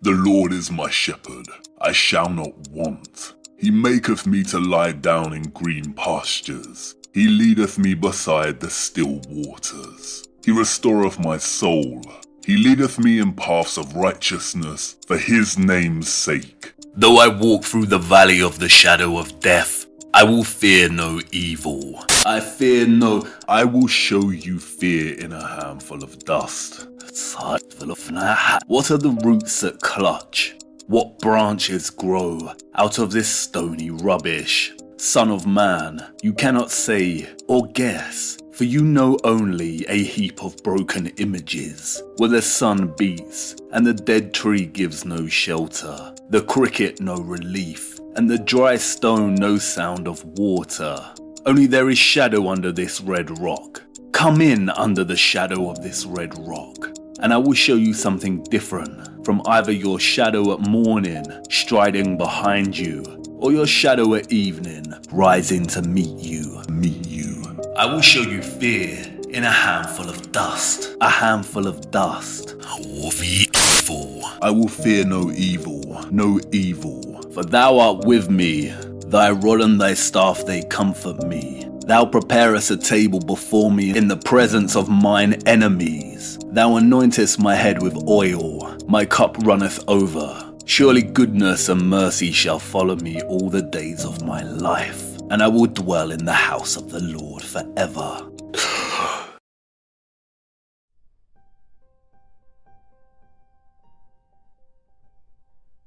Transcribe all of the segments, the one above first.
The Lord is my shepherd, I shall not want. He maketh me to lie down in green pastures. He leadeth me beside the still waters. He restoreth my soul. He leadeth me in paths of righteousness for his name's sake. Though I walk through the valley of the shadow of death, I will fear no evil. I will show you fear in a handful of dust. What are the roots that clutch? What branches grow out of this stony rubbish? Son of man, you cannot say or guess, for you know only a heap of broken images, where the sun beats and the dead tree gives no shelter, the cricket no relief, and the dry stone no sound of water. Only there is shadow under this red rock. Come in under the shadow of this red rock, and I will show you something different from either your shadow at morning striding behind you, or your shadow at evening rising to meet you. I will show you fear in a handful of dust. I will fear evil. I will fear no evil. For thou art with me, thy rod and thy staff they comfort me. Thou preparest a table before me in the presence of mine enemies. Thou anointest my head with oil, my cup runneth over. Surely goodness and mercy shall follow me all the days of my life, and I will dwell in the house of the Lord forever.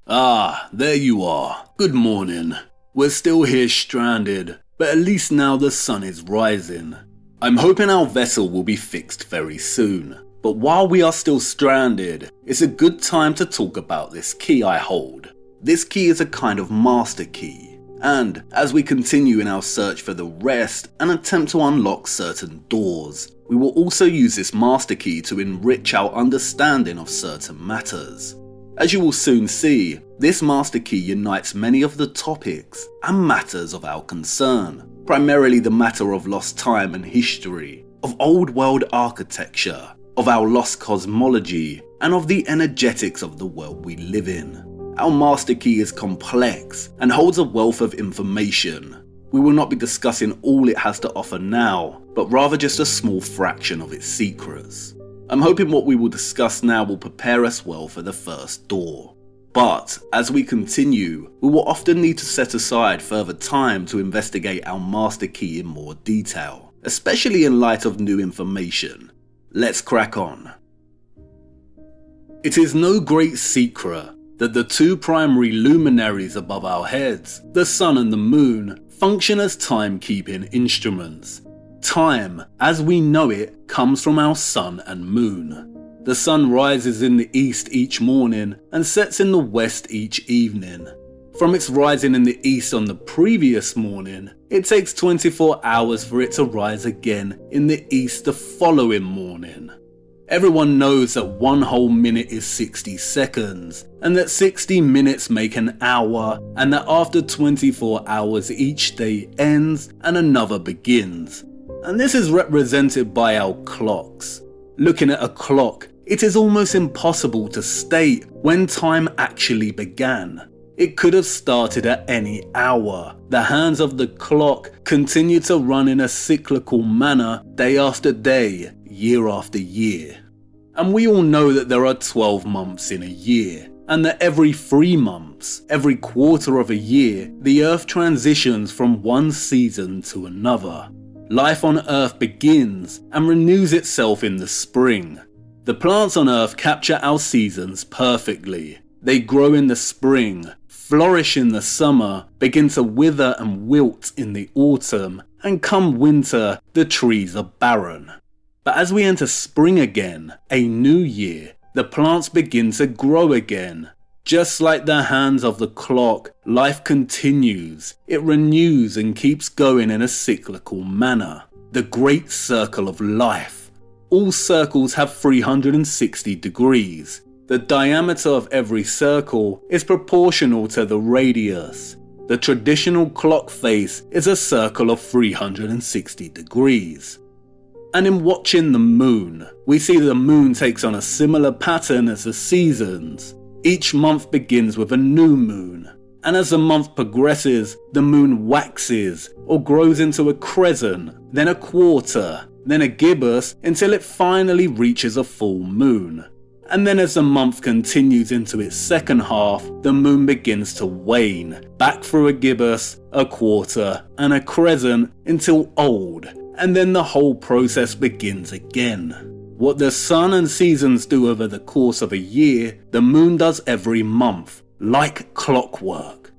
Ah, there you are. Good morning. We're still here stranded, but at least now the sun is rising. I'm hoping our vessel will be fixed very soon. But while we are still stranded, it's a good time to talk about this key I hold. This key is a kind of master key, and as we continue in our search for the rest and attempt to unlock certain doors, we will also use this master key to enrich our understanding of certain matters. As you will soon see, this master key unites many of the topics and matters of our concern, primarily the matter of lost time and history, of old world architecture, of our lost cosmology, and of the energetics of the world we live in. Our master key is complex and holds a wealth of information. We will not be discussing all it has to offer now, but rather just a small fraction of its secrets. I'm hoping what we will discuss now will prepare us well for the first door. But as we continue, we will often need to set aside further time to investigate our master key in more detail, especially in light of new information. Let's crack on. It is no great secret that the two primary luminaries above our heads, the sun and the moon, function as timekeeping instruments. Time, as we know it, comes from our sun and moon. The sun rises in the east each morning and sets in the west each evening. From its rising in the east on the previous morning, it takes 24 hours for it to rise again in the east the following morning. Everyone knows that one whole minute is 60 seconds, and that 60 minutes make an hour, and that after 24 hours each day ends and another begins. And this is represented by our clocks. Looking at a clock, it is almost impossible to state when time actually began. It could have started at any hour. The hands of the clock continue to run in a cyclical manner day after day, year after year. And we all know that there are 12 months in a year, and that every 3 months, every quarter of a year, the Earth transitions from one season to another. Life on Earth begins and renews itself in the spring. The plants on Earth capture our seasons perfectly. They grow in the spring, flourish in the summer, begin to wither and wilt in the autumn, and come winter, the trees are barren. But as we enter spring again, a new year, the plants begin to grow again. Just like the hands of the clock, life continues. It renews and keeps going in a cyclical manner. The great circle of life. All circles have 360 degrees. The diameter of every circle is proportional to the radius. The traditional clock face is a circle of 360 degrees. And in watching the moon, we see the moon takes on a similar pattern as the seasons. Each month begins with a new moon, and as the month progresses, the moon waxes or grows into a crescent, then a quarter, then a gibbous until it finally reaches a full moon. And then as the month continues into its second half, the moon begins to wane, back through a gibbous, a quarter, and a crescent until old, and then the whole process begins again. What the sun and seasons do over the course of a year, the moon does every month, like clockwork.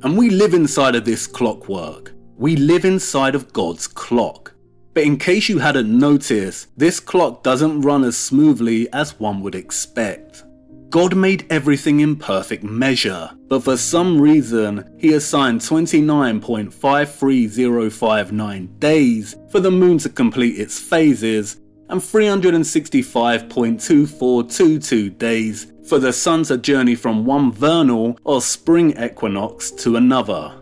And we live inside of this clockwork. We live inside of God's clock. But in case you hadn't noticed, this clock doesn't run as smoothly as one would expect. God made everything in perfect measure, but for some reason, he assigned 29.53059 days for the moon to complete its phases and 365.2422 days for the sun to journey from one vernal or spring equinox to another.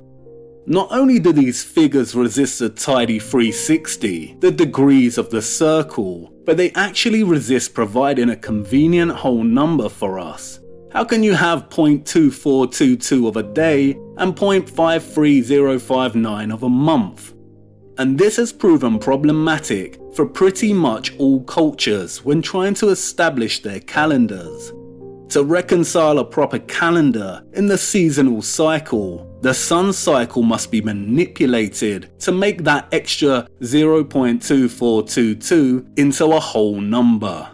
Not only do these figures resist a tidy 360, the degrees of the circle, but they actually resist providing a convenient whole number for us. How can you have 0.2422 of a day and 0.53059 of a month? And this has proven problematic for pretty much all cultures when trying to establish their calendars. To reconcile a proper calendar in the seasonal cycle, the sun cycle must be manipulated to make that extra 0.2422 into a whole number.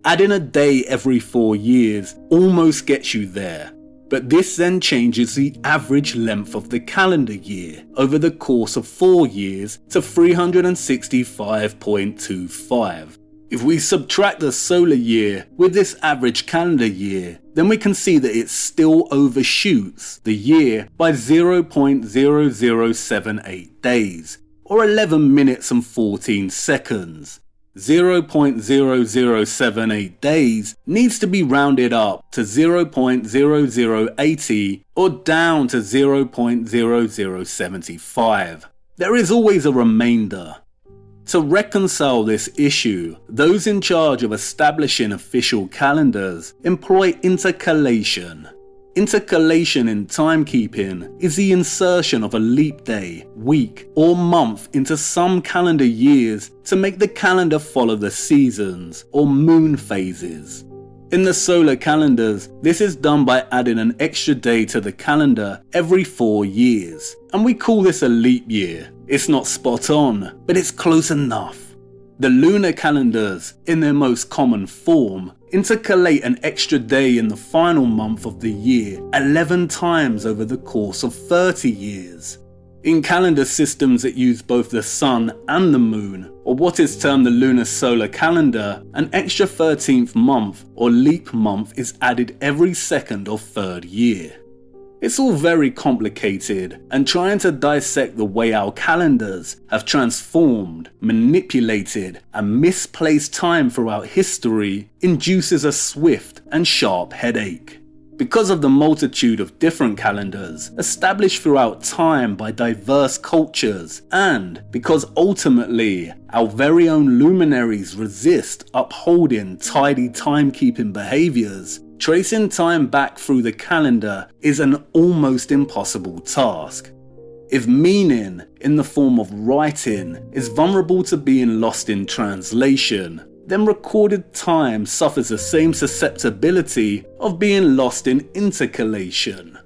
Adding a day every 4 years almost gets you there, but this then changes the average length of the calendar year over the course of 4 years to 365.25. If we subtract the solar year with this average calendar year, then we can see that it still overshoots the year by 0.0078 days, or 11 minutes and 14 seconds. 0.0078 days needs to be rounded up to 0.0080 or down to 0.0075. There is always a remainder. To reconcile this issue, those in charge of establishing official calendars employ intercalation. Intercalation in timekeeping is the insertion of a leap day, week, or month into some calendar years to make the calendar follow the seasons or moon phases. In the solar calendars, this is done by adding an extra day to the calendar every 4 years, and we call this a leap year. It's not spot on, but it's close enough. The lunar calendars, in their most common form, intercalate an extra day in the final month of the year 11 times over the course of 30 years. In calendar systems that use both the sun and the moon, or what is termed the lunar solar calendar, an extra 13th month or leap month is added every second or third year. It's all very complicated, and trying to dissect the way our calendars have transformed, manipulated, and misplaced time throughout history induces a swift and sharp headache. Because of the multitude of different calendars established throughout time by diverse cultures, and because ultimately our very own luminaries resist upholding tidy timekeeping behaviours, tracing time back through the calendar is an almost impossible task. If meaning, in the form of writing, is vulnerable to being lost in translation, then recorded time suffers the same susceptibility of being lost in intercalation.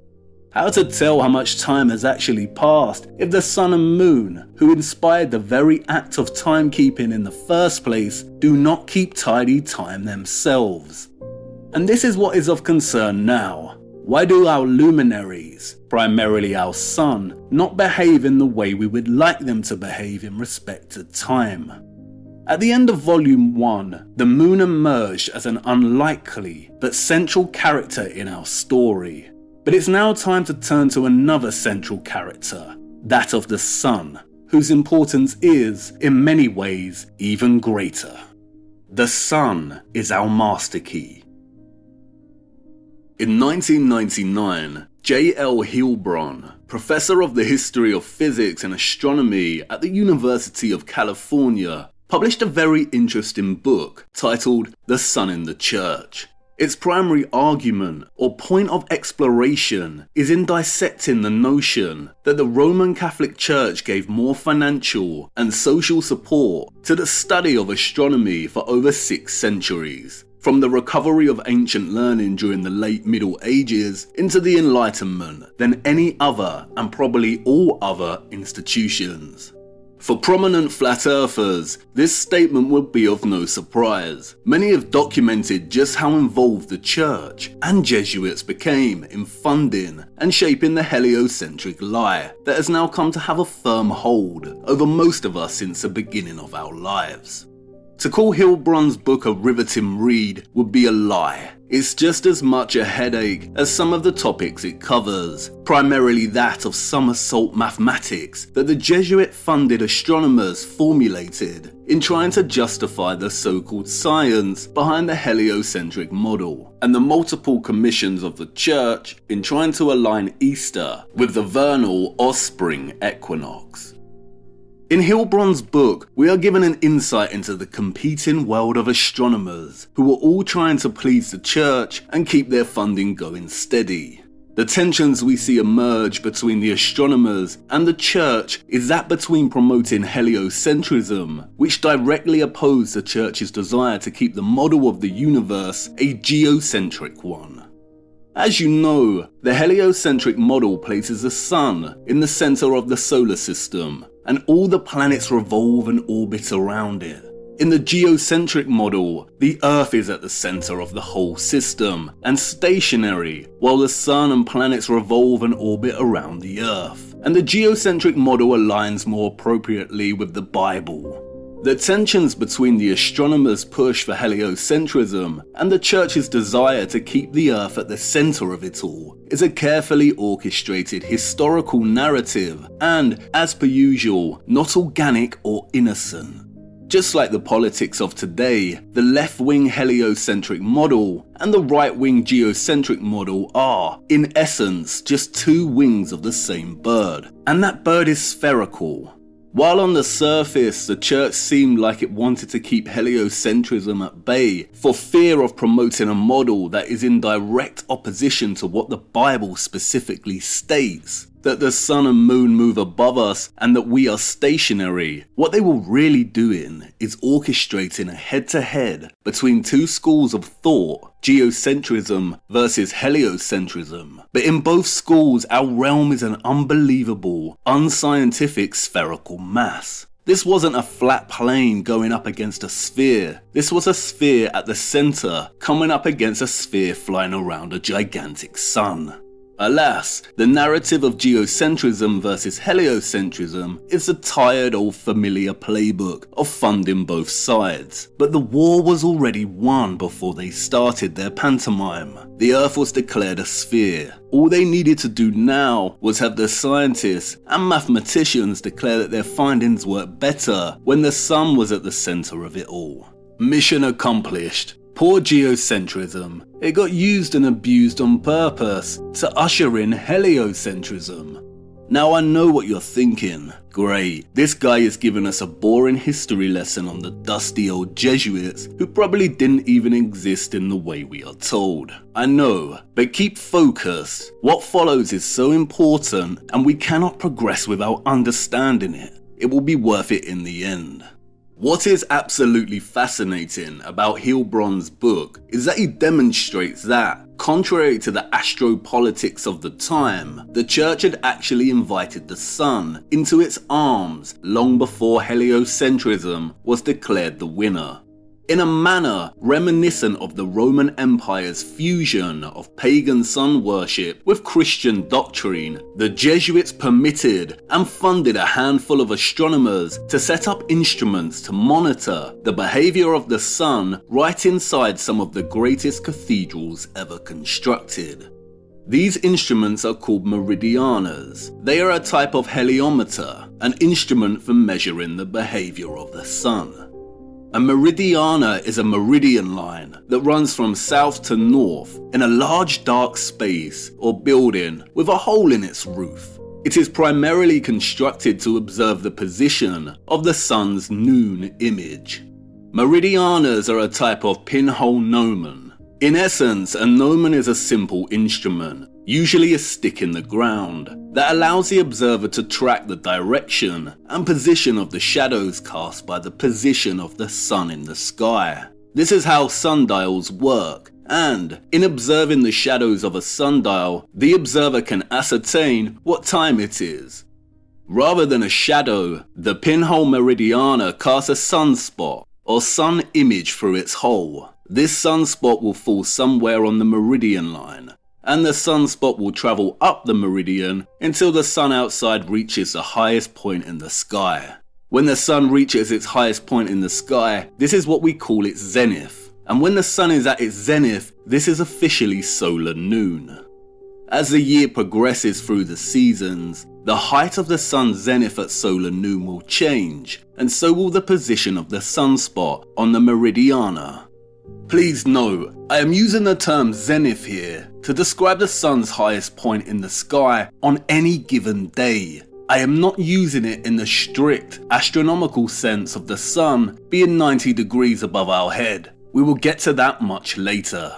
How to tell how much time has actually passed if the sun and moon, who inspired the very act of timekeeping in the first place, do not keep tidy time themselves? And this is what is of concern now. Why do our luminaries, primarily our sun, not behave in the way we would like them to behave in respect to time? At the end of Volume 1, the moon emerged as an unlikely but central character in our story. But it's now time to turn to another central character, that of the sun, whose importance is, in many ways, even greater. The sun is our master key. In 1999, J.L. Heilbron, professor of the history of physics and astronomy at the University of California, published a very interesting book titled The Sun in the Church. Its primary argument or point of exploration is in dissecting the notion that the Roman Catholic Church gave more financial and social support to the study of astronomy for over 6 centuries, from the recovery of ancient learning during the late Middle Ages into the Enlightenment, than any other and probably all other institutions. For prominent flat earthers, this statement would be of no surprise. Many have documented just how involved the church and Jesuits became in funding and shaping the heliocentric lie that has now come to have a firm hold over most of us since the beginning of our lives. To call Hilbrun's book a riveting read would be a lie. It's just as much a headache as some of the topics it covers, primarily that of somersault mathematics that the Jesuit-funded astronomers formulated in trying to justify the so-called science behind the heliocentric model, and the multiple commissions of the Church in trying to align Easter with the vernal or spring equinox. In Hilbrun's book, we are given an insight into the competing world of astronomers who were all trying to please the church and keep their funding going steady. The tensions we see emerge between the astronomers and the church is that between promoting heliocentrism, which directly opposed the church's desire to keep the model of the universe a geocentric one. As you know, the heliocentric model places the sun in the center of the solar system, and all the planets revolve and orbit around it. In the geocentric model, the Earth is at the center of the whole system and stationary, while the sun and planets revolve and orbit around the Earth. And the geocentric model aligns more appropriately with the Bible. The tensions between the astronomers' push for heliocentrism and the church's desire to keep the Earth at the center of it all is a carefully orchestrated historical narrative and, as per usual, not organic or innocent. Just like the politics of today, the left-wing heliocentric model and the right-wing geocentric model are, in essence, just 2 wings of the same bird, and that bird is spherical. While on the surface, the church seemed like it wanted to keep heliocentrism at bay for fear of promoting a model that is in direct opposition to what the Bible specifically states, that the sun and moon move above us and that we are stationary, what they were really doing is orchestrating a head-to-head between 2 schools of thought, geocentrism versus heliocentrism. But in both schools, our realm is an unbelievable, unscientific spherical mass. This wasn't a flat plane going up against a sphere. This was a sphere at the center coming up against a sphere flying around a gigantic sun. Alas, the narrative of geocentrism versus heliocentrism is the tired old familiar playbook of funding both sides. But the war was already won before they started their pantomime. The Earth was declared a sphere. All they needed to do now was have the scientists and mathematicians declare that their findings worked better when the sun was at the center of it all. Mission accomplished. Poor geocentrism. It got used and abused on purpose to usher in heliocentrism. Now I know what you're thinking. Great, this guy is giving us a boring history lesson on the dusty old Jesuits who probably didn't even exist in the way we are told. I know, but keep focused. What follows is so important and we cannot progress without understanding it. It will be worth it in the end. What is absolutely fascinating about Hilbrun's book is that he demonstrates that, contrary to the astropolitics of the time, the church had actually invited the sun into its arms long before heliocentrism was declared the winner. In a manner reminiscent of the Roman Empire's fusion of pagan sun worship with Christian doctrine, the Jesuits permitted and funded a handful of astronomers to set up instruments to monitor the behavior of the sun right inside some of the greatest cathedrals ever constructed. These instruments are called meridianas. They are a type of heliometer, an instrument for measuring the behavior of the sun. A meridiana is a meridian line that runs from south to north in a large dark space or building with a hole in its roof. It is primarily constructed to observe the position of the sun's noon image. Meridianas are a type of pinhole gnomon. In essence, a gnomon is a simple instrument, usually a stick in the ground, that allows the observer to track the direction and position of the shadows cast by the position of the sun in the sky. This is how sundials work, and in observing the shadows of a sundial, the observer can ascertain what time it is. Rather than a shadow, the pinhole meridiana casts a sunspot or sun image through its hole. This sunspot will fall somewhere on the meridian line, and the sunspot will travel up the meridian until the sun outside reaches the highest point in the sky. When the sun reaches its highest point in the sky, this is what we call its zenith. And when the sun is at its zenith, this is officially solar noon. As the year progresses through the seasons, the height of the sun's zenith at solar noon will change, and so will the position of the sunspot on the meridiana. Please note, I am using the term zenith here to describe the sun's highest point in the sky on any given day. I am not using it in the strict astronomical sense of the sun being 90 degrees above our head. We will get to that much later.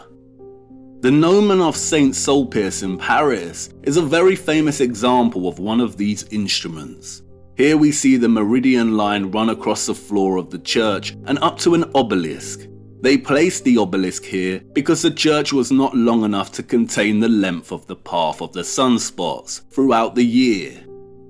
The gnomon of Saint Sulpice in Paris is a very famous example of one of these instruments. Here we see the meridian line run across the floor of the church and up to an obelisk. They placed the obelisk here because the church was not long enough to contain the length of the path of the sunspots throughout the year.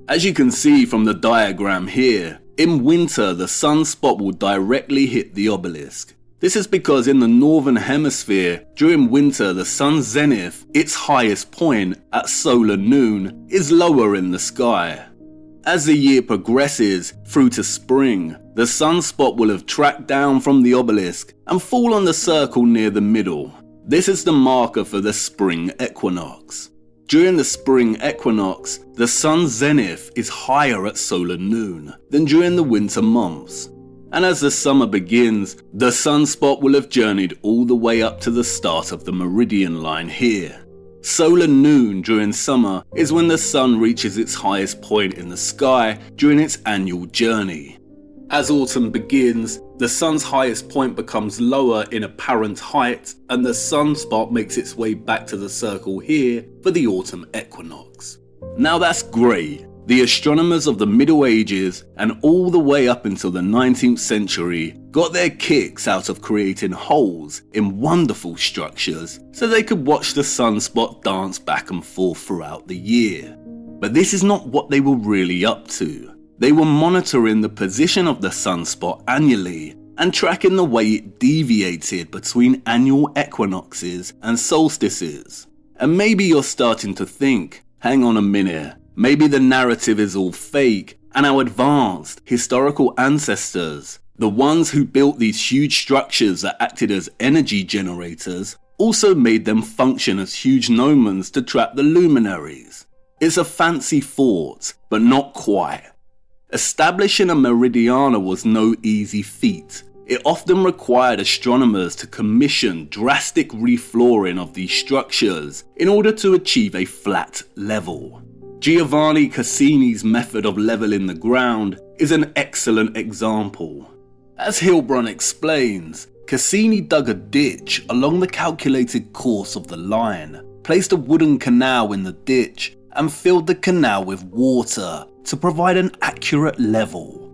As you can see from the diagram here, in winter the sunspot will directly hit the obelisk. This is because in the northern hemisphere, during winter the sun's zenith, its highest point at solar noon, is lower in the sky. As the year progresses through to spring, the sunspot will have tracked down from the obelisk and fall on the circle near the middle. This is the marker for the spring equinox. During the spring equinox, the sun's zenith is higher at solar noon than during the winter months. And as the summer begins, the sunspot will have journeyed all the way up to the start of the meridian line here. Solar noon during summer is when the sun reaches its highest point in the sky during its annual journey. As autumn begins, the sun's highest point becomes lower in apparent height, and the sunspot makes its way back to the circle here for the autumn equinox. Now that's great. The astronomers of the Middle Ages and all the way up until the 19th century got their kicks out of creating holes in wonderful structures so they could watch the sunspot dance back and forth throughout the year. But this is not what they were really up to. They were monitoring the position of the sunspot annually and tracking the way it deviated between annual equinoxes and solstices. And maybe you're starting to think, hang on a minute, maybe the narrative is all fake and our advanced historical ancestors, the ones who built these huge structures that acted as energy generators, also made them function as huge gnomons to trap the luminaries. It's a fancy thought, but not quite. Establishing a meridiana was no easy feat. It often required astronomers to commission drastic reflooring of these structures in order to achieve a flat level. Giovanni Cassini's method of leveling the ground is an excellent example. As Hilbrun explains, Cassini dug a ditch along the calculated course of the line, placed a wooden canal in the ditch, and filled the canal with water to provide an accurate level.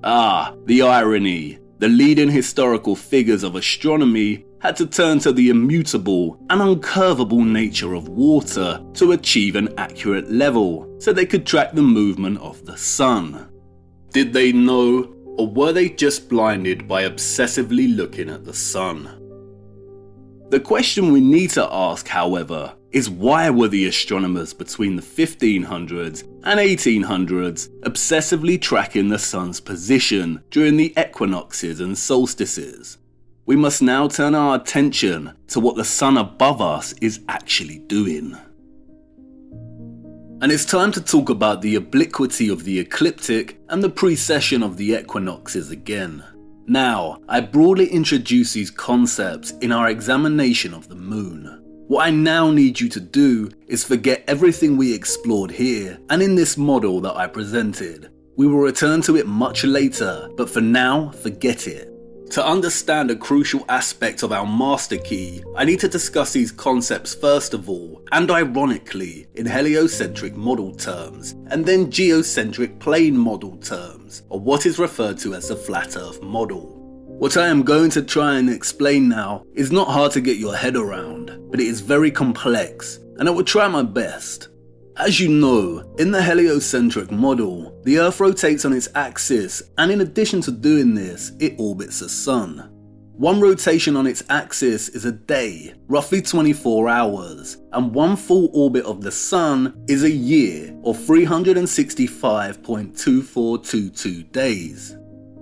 The irony. The leading historical figures of astronomy had to turn to the immutable and uncurvable nature of water to achieve an accurate level so they could track the movement of the sun. Did they know, or were they just blinded by obsessively looking at the sun? The question we need to ask, however, is why were the astronomers between the 1500s and 1800s obsessively tracking the sun's position during the equinoxes and solstices? We must now turn our attention to what the sun above us is actually doing. And it's time to talk about the obliquity of the ecliptic and the precession of the equinoxes again. Now, I broadly introduce these concepts in our examination of the moon. What I now need you to do is forget everything we explored here and in this model that I presented. We will return to it much later, but for now, forget it. To understand a crucial aspect of our master key, I need to discuss these concepts first of all, and ironically, in heliocentric model terms, and then geocentric plane model terms, or what is referred to as the flat earth model. What I am going to try and explain now is not hard to get your head around, but it is very complex, and I will try my best. As you know, in the heliocentric model, the Earth rotates on its axis, and in addition to doing this, it orbits the Sun. One rotation on its axis is a day, roughly 24 hours, and one full orbit of the Sun is a year, or 365.2422 days.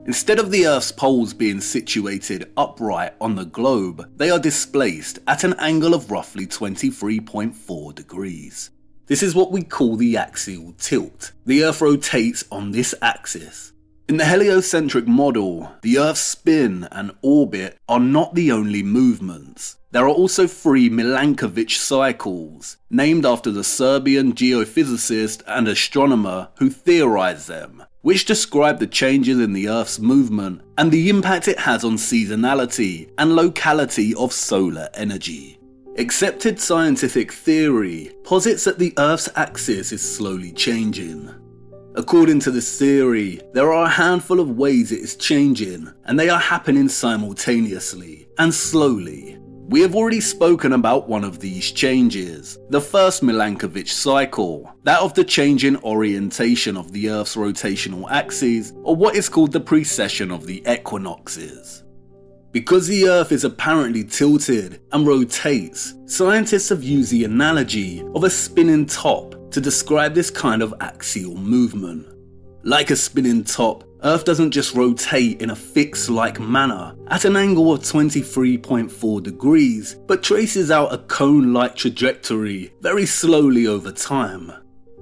Instead of the Earth's poles being situated upright on the globe, they are displaced at an angle of roughly 23.4 degrees. This is what we call the axial tilt. The Earth rotates on this axis. In the heliocentric model, the Earth's spin and orbit are not the only movements. There are also 3 Milankovitch cycles, named after the Serbian geophysicist and astronomer who theorized them, which describe the changes in the Earth's movement and the impact it has on seasonality and locality of solar energy. Accepted scientific theory posits that the Earth's axis is slowly changing. According to this theory, there are a handful of ways it is changing, and they are happening simultaneously and slowly. We have already spoken about one of these changes, the first Milankovitch cycle, that of the change in orientation of the Earth's rotational axes, or what is called the precession of the equinoxes. Because the Earth is apparently tilted and rotates, scientists have used the analogy of a spinning top to describe this kind of axial movement. Like a spinning top, Earth doesn't just rotate in a fixed-like manner at an angle of 23.4 degrees, but traces out a cone-like trajectory very slowly over time.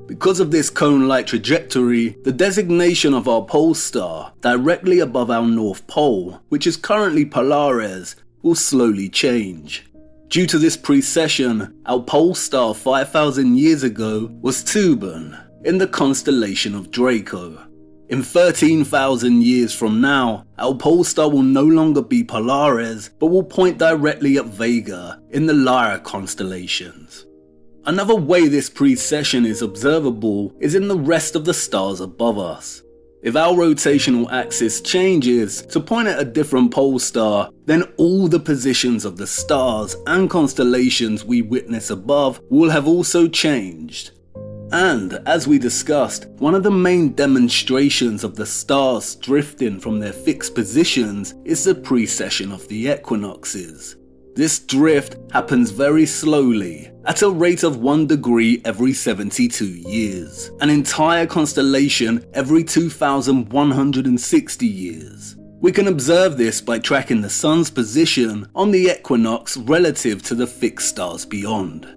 Because of this cone-like trajectory, the designation of our pole star directly above our North Pole, which is currently Polaris, will slowly change. Due to this precession, our pole star 5,000 years ago was Tuban, in the constellation of Draco. In 13,000 years from now, our pole star will no longer be Polaris, but will point directly at Vega in the Lyra constellations. Another way this precession is observable is in the rest of the stars above us. If our rotational axis changes to point at a different pole star, then all the positions of the stars and constellations we witness above will have also changed. And, as we discussed, one of the main demonstrations of the stars drifting from their fixed positions is the precession of the equinoxes. This drift happens very slowly, at a rate of 1 degree every 72 years, an entire constellation every 2,160 years. We can observe this by tracking the Sun's position on the equinox relative to the fixed stars beyond.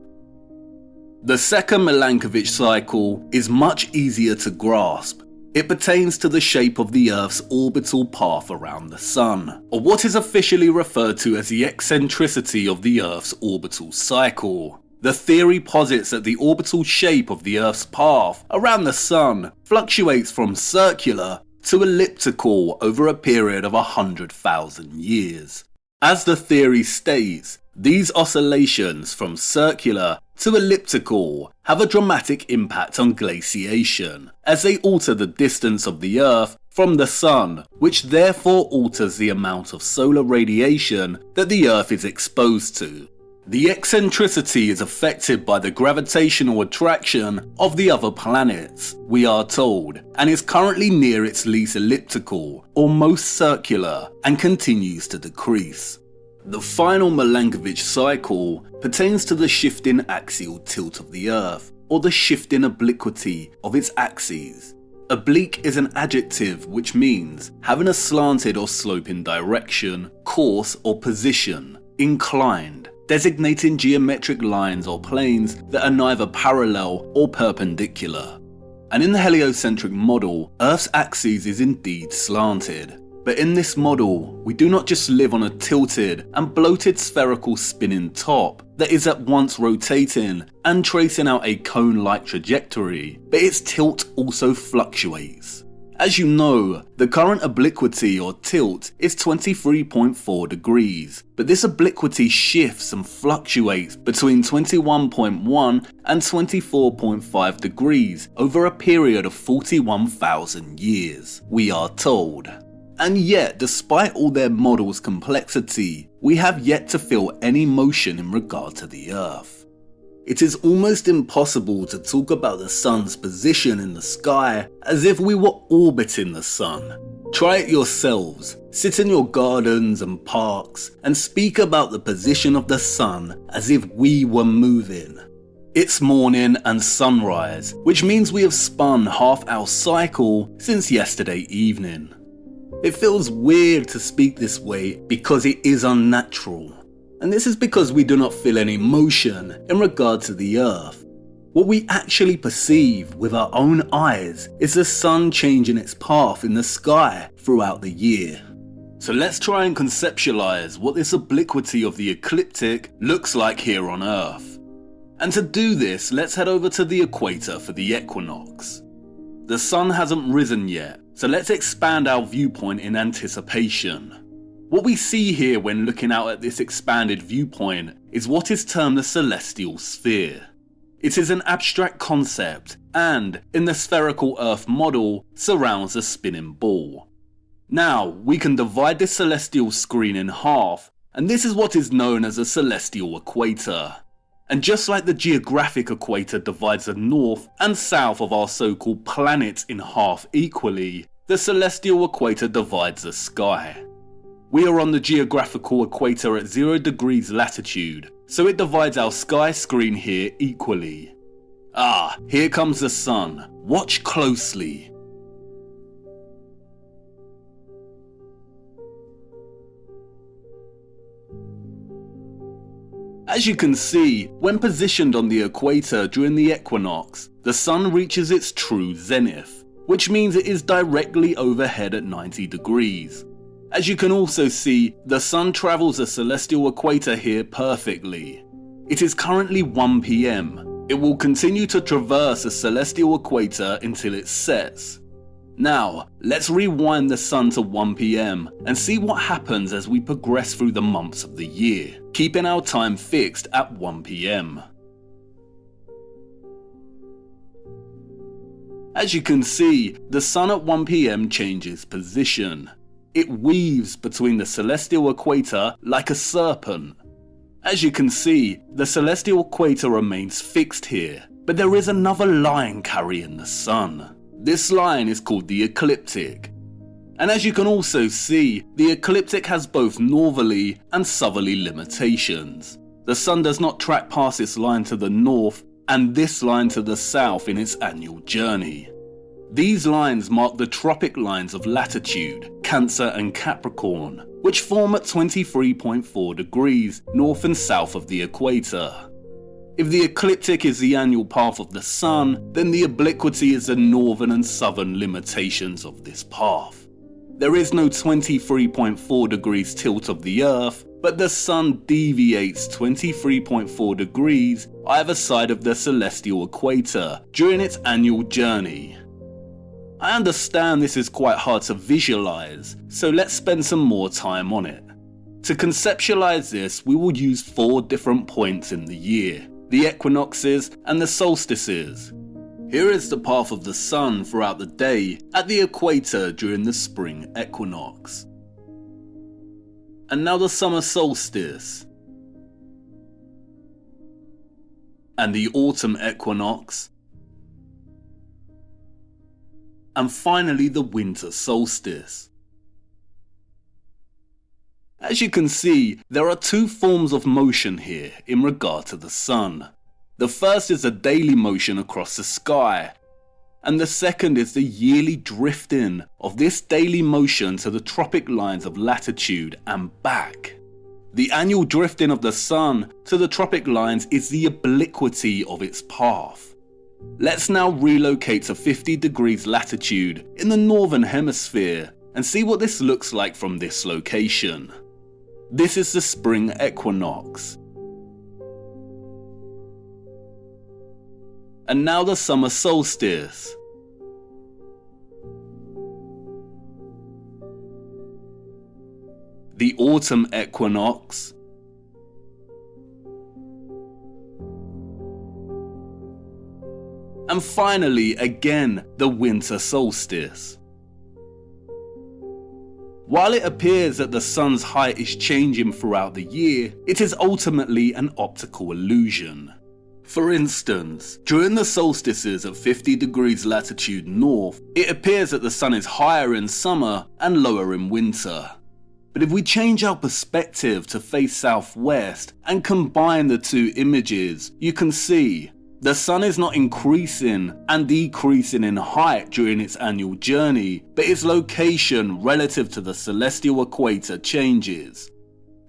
The second Milankovitch cycle is much easier to grasp. It pertains to the shape of the Earth's orbital path around the Sun, or what is officially referred to as the eccentricity of the Earth's orbital cycle. The theory posits that the orbital shape of the Earth's path around the Sun fluctuates from circular to elliptical over a period of 100,000 years. As the theory states, these oscillations from circular to elliptical have a dramatic impact on glaciation, as they alter the distance of the Earth from the Sun, which therefore alters the amount of solar radiation that the Earth is exposed to. The eccentricity is affected by the gravitational attraction of the other planets, we are told, and is currently near its least elliptical, or most circular, and continues to decrease. The final Milankovitch cycle pertains to the shifting axial tilt of the Earth, or the shifting obliquity of its axes. Oblique is an adjective which means having a slanted or sloping direction, course or position, inclined, designating geometric lines or planes that are neither parallel or perpendicular. And in the heliocentric model, Earth's axis is indeed slanted. But in this model, we do not just live on a tilted and bloated spherical spinning top that is at once rotating and tracing out a cone-like trajectory, but its tilt also fluctuates. As you know, the current obliquity or tilt is 23.4 degrees, but this obliquity shifts and fluctuates between 21.1 and 24.5 degrees over a period of 41,000 years, we are told. And yet, despite all their models' complexity, we have yet to feel any motion in regard to the Earth. It is almost impossible to talk about the sun's position in the sky as if we were orbiting the sun. Try it yourselves. Sit in your gardens and parks and speak about the position of the sun as if we were moving. It's morning and sunrise, which means we have spun half our cycle since yesterday evening. It feels weird to speak this way because it is unnatural. And this is because we do not feel any motion in regard to the Earth. What we actually perceive with our own eyes is the sun changing its path in the sky throughout the year. So let's try and conceptualize what this obliquity of the ecliptic looks like here on Earth. And to do this, let's head over to the equator for the equinox. The sun hasn't risen yet, so let's expand our viewpoint in anticipation. What we see here when looking out at this expanded viewpoint is what is termed the celestial sphere. It is an abstract concept and, in the spherical Earth model, surrounds a spinning ball. Now, we can divide this celestial screen in half, and this is what is known as a celestial equator. And just like the geographic equator divides the north and south of our so-called planets in half equally, the celestial equator divides the sky. We are on the geographical equator at 0 degrees latitude, so it divides our sky screen here equally. Ah, here comes the sun. Watch closely. As you can see, when positioned on the equator during the equinox, the sun reaches its true zenith, which means it is directly overhead at 90 degrees. As you can also see, the sun travels the celestial equator here perfectly. It is currently 1 PM. It will continue to traverse the celestial equator until it sets. Now, let's rewind the sun to 1 PM and see what happens as we progress through the months of the year, keeping our time fixed at 1 PM. As you can see, the sun at 1 PM changes position. It weaves between the celestial equator like a serpent. As you can see, the celestial equator remains fixed here, but there is another line carrying the sun. This line is called the ecliptic. And as you can also see, the ecliptic has both northerly and southerly limitations. The sun does not track past this line to the north and this line to the south in its annual journey. These lines mark the tropic lines of latitude, Cancer and Capricorn, which form at 23.4 degrees north and south of the equator. If the ecliptic is the annual path of the sun, then the obliquity is the northern and southern limitations of this path. There is no 23.4 degrees tilt of the Earth, but the sun deviates 23.4 degrees either side of the celestial equator during its annual journey. I understand this is quite hard to visualize, so let's spend some more time on it. To conceptualize this, we will use 4 different points in the year: the equinoxes and the solstices. Here is the path of the sun throughout the day at the equator during the spring equinox. And now the summer solstice. And the autumn equinox. And finally the winter solstice. As you can see, there are 2 forms of motion here in regard to the sun. The first is a daily motion across the sky, and the second is the yearly drifting of this daily motion to the tropic lines of latitude and back. The annual drifting of the sun to the tropic lines is the obliquity of its path. Let's now relocate to 50 degrees latitude in the northern hemisphere and see what this looks like from this location. This is the spring equinox. And now the summer solstice. the autumn equinox, and finally, again, the winter solstice. While it appears that the sun's height is changing throughout the year, it is ultimately an optical illusion. For instance, during the solstices at 50 degrees latitude north, it appears that the sun is higher in summer and lower in winter. But if we change our perspective to face southwest and combine the two images, you can see the sun is not increasing and decreasing in height during its annual journey, but its location relative to the celestial equator changes.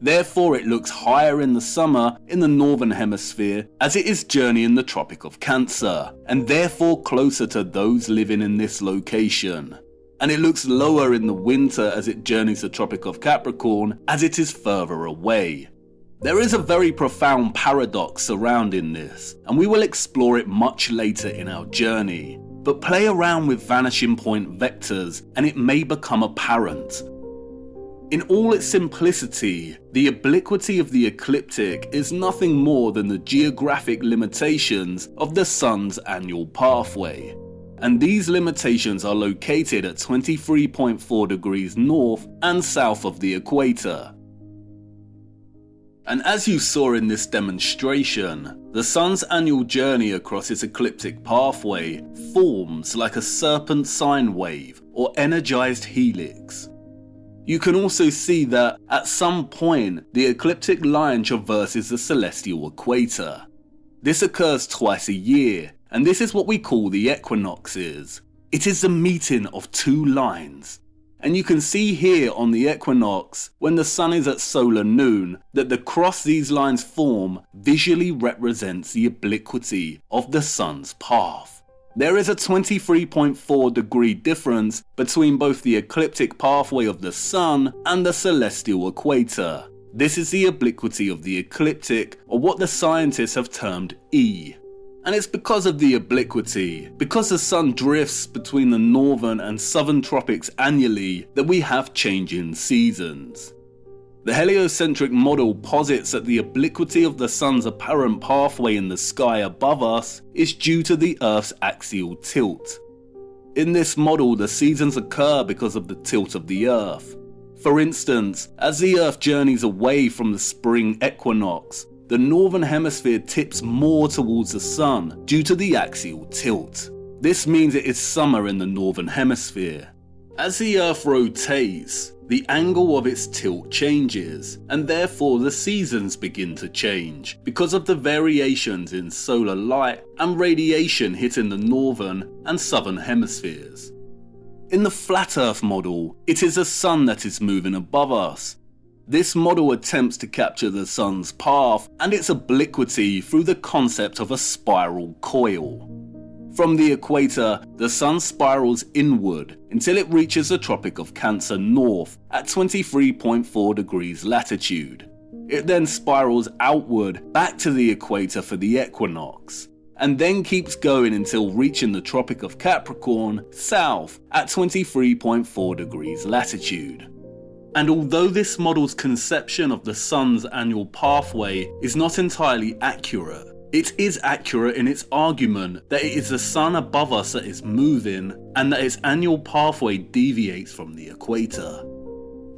Therefore, it looks higher in the summer in the northern hemisphere as it is journeying the Tropic of Cancer, and therefore closer to those living in this location. And it looks lower in the winter as it journeys the Tropic of Capricorn as it is further away. There is a very profound paradox surrounding this, and we will explore it much later in our journey. But play around with vanishing point vectors and it may become apparent. In all its simplicity, the obliquity of the ecliptic is nothing more than the geographic limitations of the sun's annual pathway. And these limitations are located at 23.4 degrees north and south of the equator. And as you saw in this demonstration, the sun's annual journey across its ecliptic pathway forms like a serpent sine wave or energized helix. You can also see that at some point the ecliptic line traverses the celestial equator. This occurs twice a year, and this is what we call the equinoxes. It is the meeting of two lines. And you can see here on the equinox, when the sun is at solar noon, that the cross these lines form visually represents the obliquity of the sun's path. There is a 23.4 degree difference between both the ecliptic pathway of the sun and the celestial equator. This is the obliquity of the ecliptic, or what the scientists have termed E. And it's because of the obliquity, because the sun drifts between the northern and southern tropics annually, that we have changing seasons. The heliocentric model posits that the obliquity of the sun's apparent pathway in the sky above us is due to the Earth's axial tilt. In this model, the seasons occur because of the tilt of the Earth. For instance, as the Earth journeys away from the spring equinox, the northern hemisphere tips more towards the sun due to the axial tilt. This means it is summer in the northern hemisphere. As the Earth rotates, the angle of its tilt changes, and therefore the seasons begin to change because of the variations in solar light and radiation hitting the northern and southern hemispheres. In the flat Earth model, it is the sun that is moving above us. This model attempts to capture the sun's path and its obliquity through the concept of a spiral coil. From the equator, the sun spirals inward until it reaches the Tropic of Cancer north at 23.4 degrees latitude. It then spirals outward back to the equator for the equinox, and then keeps going until reaching the Tropic of Capricorn south at 23.4 degrees latitude. And although this model's conception of the sun's annual pathway is not entirely accurate, it is accurate in its argument that it is the sun above us that is moving and that its annual pathway deviates from the equator.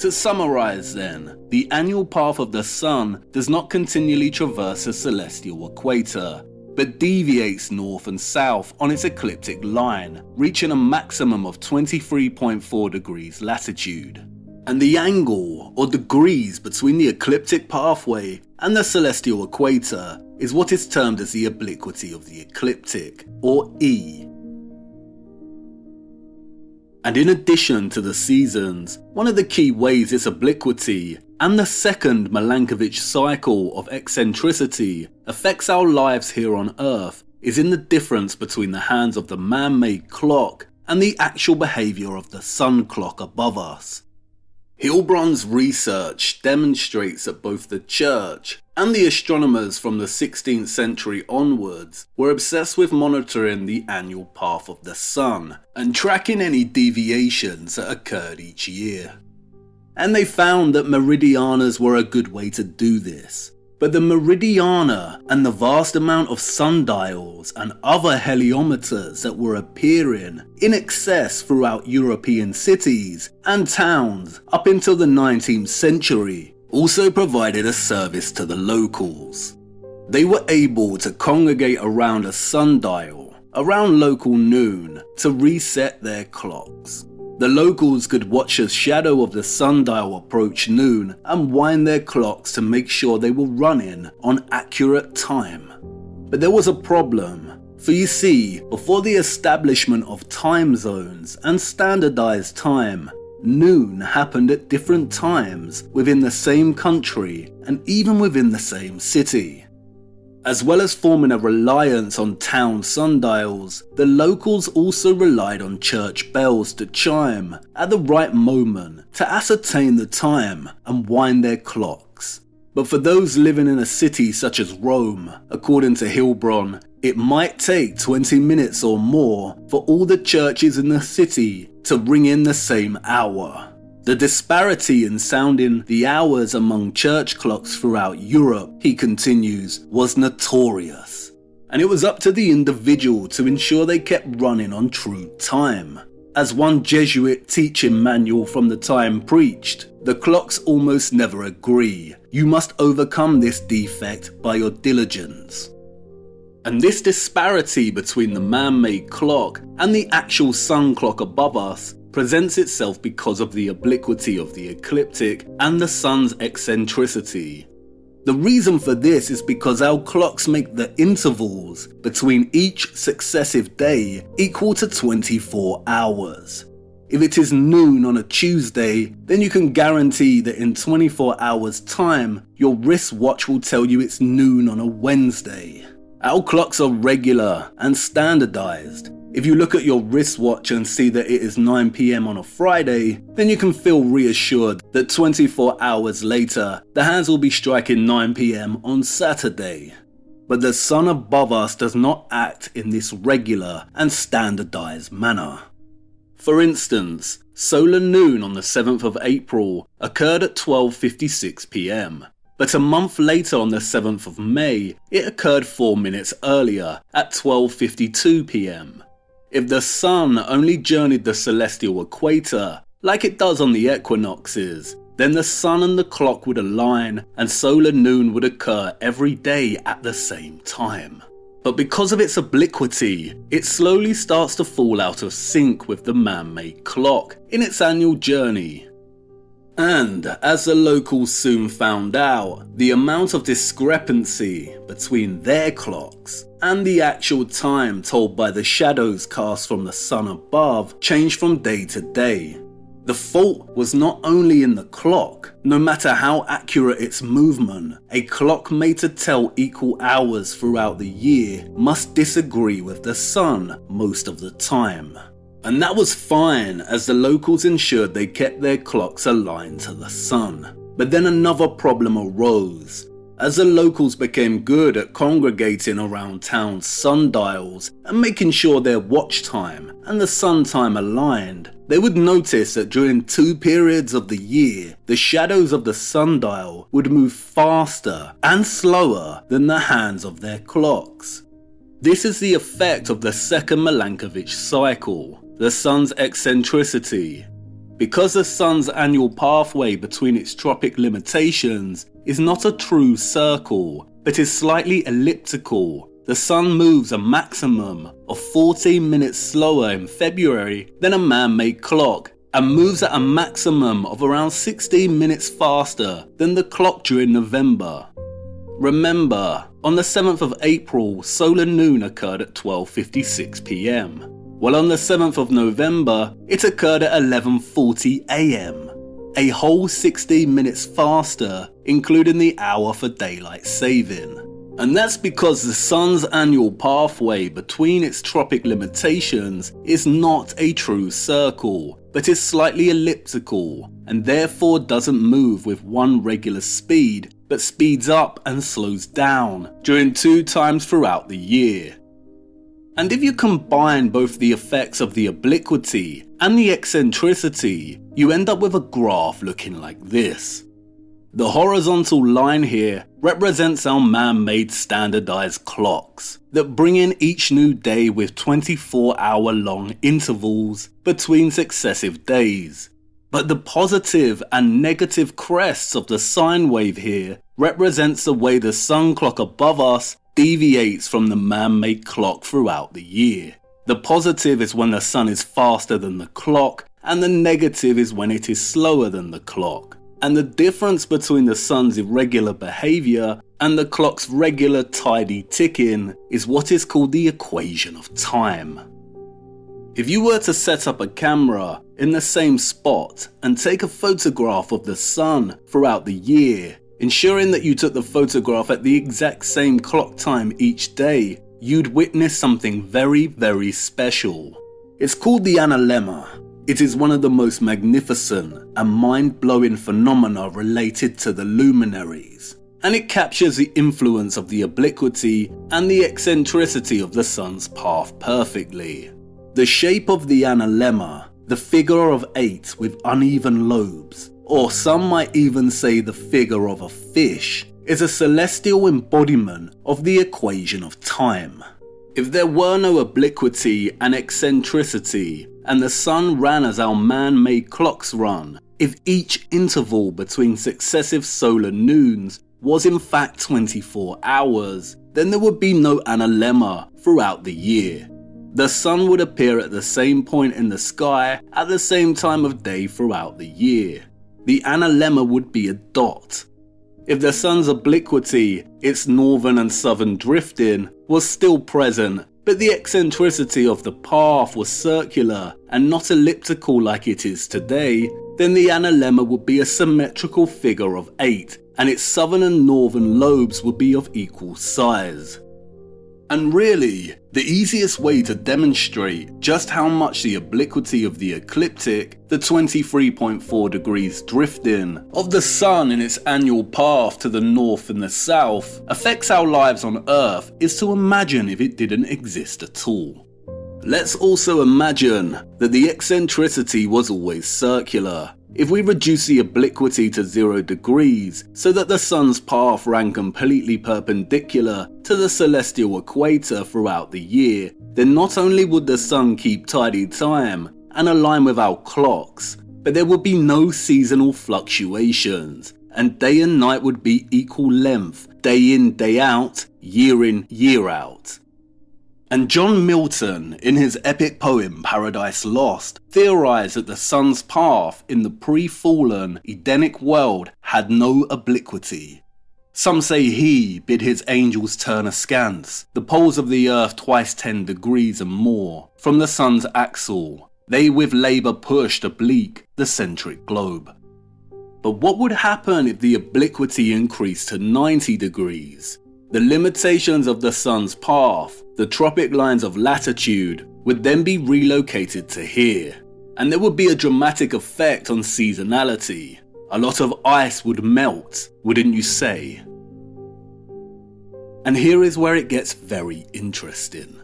To summarize then, the annual path of the sun does not continually traverse the celestial equator, but deviates north and south on its ecliptic line, reaching a maximum of 23.4 degrees latitude. And the angle, or degrees, between the ecliptic pathway and the celestial equator is what is termed as the obliquity of the ecliptic, or E. And in addition to the seasons, one of the key ways this obliquity and the second Milankovitch cycle of eccentricity affects our lives here on Earth is in the difference between the hands of the man-made clock and the actual behaviour of the sun clock above us. Hilbrand's research demonstrates that both the Church and the astronomers from the 16th century onwards were obsessed with monitoring the annual path of the sun and tracking any deviations that occurred each year. and they found that meridianas were a good way to do this. But the meridiana and the vast amount of sundials and other heliometers that were appearing in excess throughout European cities and towns up until the 19th century also provided a service to the locals. They were able to congregate around a sundial around local noon to reset their clocks. The locals could watch a shadow of the sundial approach noon and wind their clocks to make sure they were running on accurate time. But there was a problem, for you see, before the establishment of time zones and standardized time, noon happened at different times within the same country and even within the same city. As well as forming a reliance on town sundials, the locals also relied on church bells to chime at the right moment to ascertain the time and wind their clocks. But for those living in a city such as Rome, according to Hilbron, it might take 20 minutes or more for all the churches in the city to ring in the same hour. The disparity in sounding the hours among church clocks throughout Europe, he continues, was notorious. And it was up to the individual to ensure they kept running on true time. As one Jesuit teaching manual from the time preached, the clocks almost never agree. You must overcome this defect by your diligence. And this disparity between the man-made clock and the actual sun clock above us presents itself because of the obliquity of the ecliptic and the sun's eccentricity. The reason for this is because our clocks make the intervals between each successive day equal to 24 hours. If it is noon on a Tuesday, then you can guarantee that in 24 hours time, your wristwatch will tell you it's noon on a Wednesday. Our clocks are regular and standardized. If you look at your wristwatch and see that it is 9 PM on a Friday, then you can feel reassured that 24 hours later, the hands will be striking 9 PM on Saturday. But the sun above us does not act in this regular and standardized manner. For instance, solar noon on the 7th of April occurred at 12:56 PM. But a month later on the 7th of May, it occurred 4 minutes earlier at 12:52 PM. If the sun only journeyed the celestial equator, like it does on the equinoxes, then the sun and the clock would align and solar noon would occur every day at the same time. But because of its obliquity, it slowly starts to fall out of sync with the man-made clock in its annual journey. And as the locals soon found out, the amount of discrepancy between their clocks and the actual time told by the shadows cast from the sun above changed from day to day. The fault was not only in the clock. No matter how accurate its movement, a clock made to tell equal hours throughout the year must disagree with the sun most of the time. And that was fine, as the locals ensured they kept their clocks aligned to the sun. But then another problem arose. As the locals became good at congregating around town sundials and making sure their watch time and the sun time aligned, they would notice that during 2 periods of the year, the shadows of the sundial would move faster and slower than the hands of their clocks. This is the effect of the second Milankovitch cycle, the sun's eccentricity. Because the sun's annual pathway between its tropic limitations is not a true circle, but is slightly elliptical, the sun moves a maximum of 14 minutes slower in February than a man-made clock, and moves at a maximum of around 16 minutes faster than the clock during November. Remember, on the 7th of April, solar noon occurred at 12:56 PM. While on the 7th of November, it occurred at 11:40 AM, a whole 16 minutes faster, including the hour for daylight saving. And that's because the sun's annual pathway between its tropic limitations is not a true circle, but is slightly elliptical, and therefore doesn't move with one regular speed, but speeds up and slows down during 2 times throughout the year. And if you combine both the effects of the obliquity and the eccentricity, you end up with a graph looking like this. The horizontal line here represents our man-made standardized clocks that bring in each new day with 24-hour-long intervals between successive days. But the positive and negative crests of the sine wave here represents the way the sun clock above us deviates from the man-made clock throughout the year. The positive is when the sun is faster than the clock, and the negative is when it is slower than the clock. And the difference between the sun's irregular behaviour and the clock's regular tidy ticking is what is called the equation of time. If you were to set up a camera in the same spot and take a photograph of the sun throughout the year, ensuring that you took the photograph at the exact same clock time each day, you'd witness something very, very special. It's called the analemma. It is one of the most magnificent and mind-blowing phenomena related to the luminaries, and it captures the influence of the obliquity and the eccentricity of the sun's path perfectly. The shape of the analemma, the figure of 8 with uneven lobes, or some might even say the figure of a fish, is a celestial embodiment of the equation of time. If there were no obliquity and eccentricity, and the sun ran as our man-made clocks run, if each interval between successive solar noons was in fact 24 hours, then there would be no analemma throughout the year. The sun would appear at the same point in the sky at the same time of day throughout the year. The analemma would be a dot. If the sun's obliquity, its northern and southern drifting, was still present, but the eccentricity of the path was circular and not elliptical like it is today, then the analemma would be a symmetrical figure of 8, and its southern and northern lobes would be of equal size. And really, the easiest way to demonstrate just how much the obliquity of the ecliptic, the 23.4 degrees drifting of the sun in its annual path to the north and the south, affects our lives on Earth is to imagine if it didn't exist at all. Let's also imagine that the eccentricity was always circular. If we reduce the obliquity to 0 degrees so that the sun's path ran completely perpendicular to the celestial equator throughout the year, then not only would the sun keep tidy time and align with our clocks, but there would be no seasonal fluctuations, and day and night would be equal length, day in, day out, year in, year out. And John Milton, in his epic poem Paradise Lost, theorized that the sun's path in the pre-fallen Edenic world had no obliquity. Some say he bid his angels turn askance, the poles of the earth twice 10 degrees and more, from the sun's axle. They with labour pushed oblique the centric globe. But what would happen if the obliquity increased to 90 degrees? The limitations of the sun's path, the tropic lines of latitude, would then be relocated to here, and there would be a dramatic effect on seasonality. A lot of ice would melt, wouldn't you say? And here is where it gets very interesting.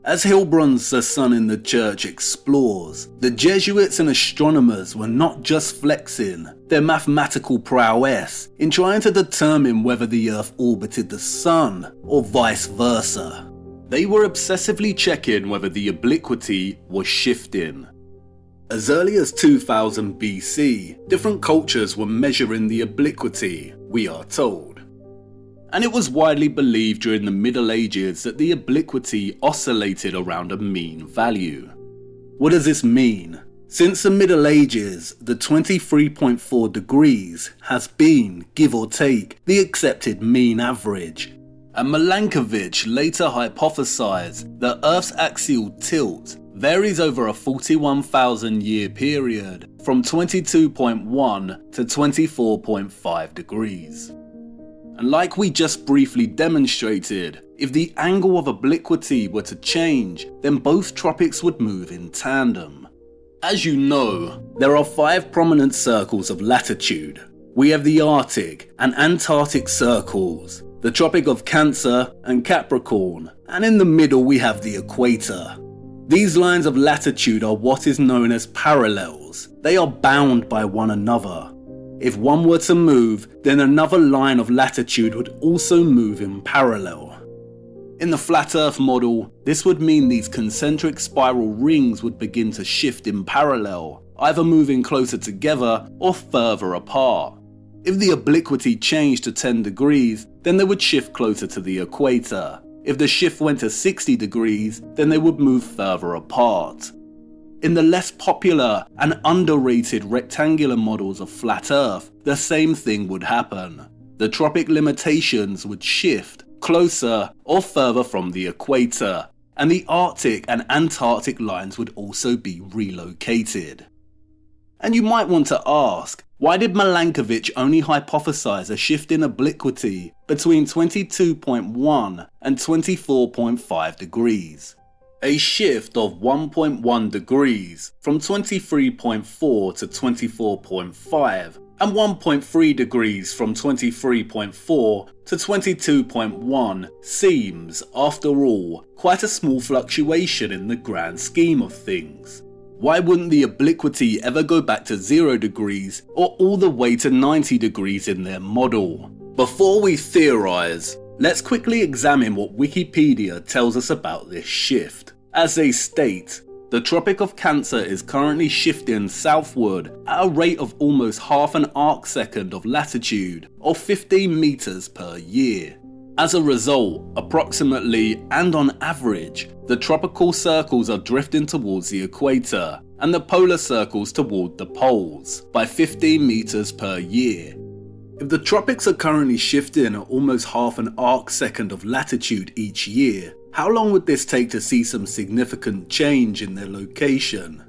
As Hilbrun's The Sun in the Church explores, the Jesuits and astronomers were not just flexing their mathematical prowess in trying to determine whether the Earth orbited the Sun or vice versa. They were obsessively checking whether the obliquity was shifting. As early as 2000 BC, different cultures were measuring the obliquity, we are told. And it was widely believed during the Middle Ages that the obliquity oscillated around a mean value. What does this mean? Since the Middle Ages, the 23.4 degrees has been, give or take, the accepted mean average. And Milankovitch later hypothesized that Earth's axial tilt varies over a 41,000 year period from 22.1 to 24.5 degrees. And like we just briefly demonstrated, if the angle of obliquity were to change, then both tropics would move in tandem. As you know, there are 5 prominent circles of latitude. We have the Arctic and Antarctic circles, the Tropic of Cancer and Capricorn, and in the middle we have the equator. These lines of latitude are what is known as parallels. They are bound by one another. If one were to move, then another line of latitude would also move in parallel. In the flat Earth model, this would mean these concentric spiral rings would begin to shift in parallel, either moving closer together or further apart. If the obliquity changed to 10 degrees, then they would shift closer to the equator. If the shift went to 60 degrees, then they would move further apart. In the less popular and underrated rectangular models of flat Earth, the same thing would happen. The tropic limitations would shift closer or further from the equator, and the Arctic and Antarctic lines would also be relocated. And you might want to ask, why did Milankovitch only hypothesize a shift in obliquity between 22.1 and 24.5 degrees? A shift of 1.1 degrees from 23.4 to 24.5 and 1.3 degrees from 23.4 to 22.1 seems, after all, quite a small fluctuation in the grand scheme of things. Why wouldn't the obliquity ever go back to 0 degrees or all the way to 90 degrees in their model? Before we theorize, let's quickly examine what Wikipedia tells us about this shift. As they state, the Tropic of Cancer is currently shifting southward at a rate of almost half an arcsecond of latitude, or 15 meters per year. As a result, approximately and on average, the tropical circles are drifting towards the equator and the polar circles toward the poles by 15 meters per year. If the tropics are currently shifting at almost half an arcsecond of latitude each year, how long would this take to see some significant change in their location?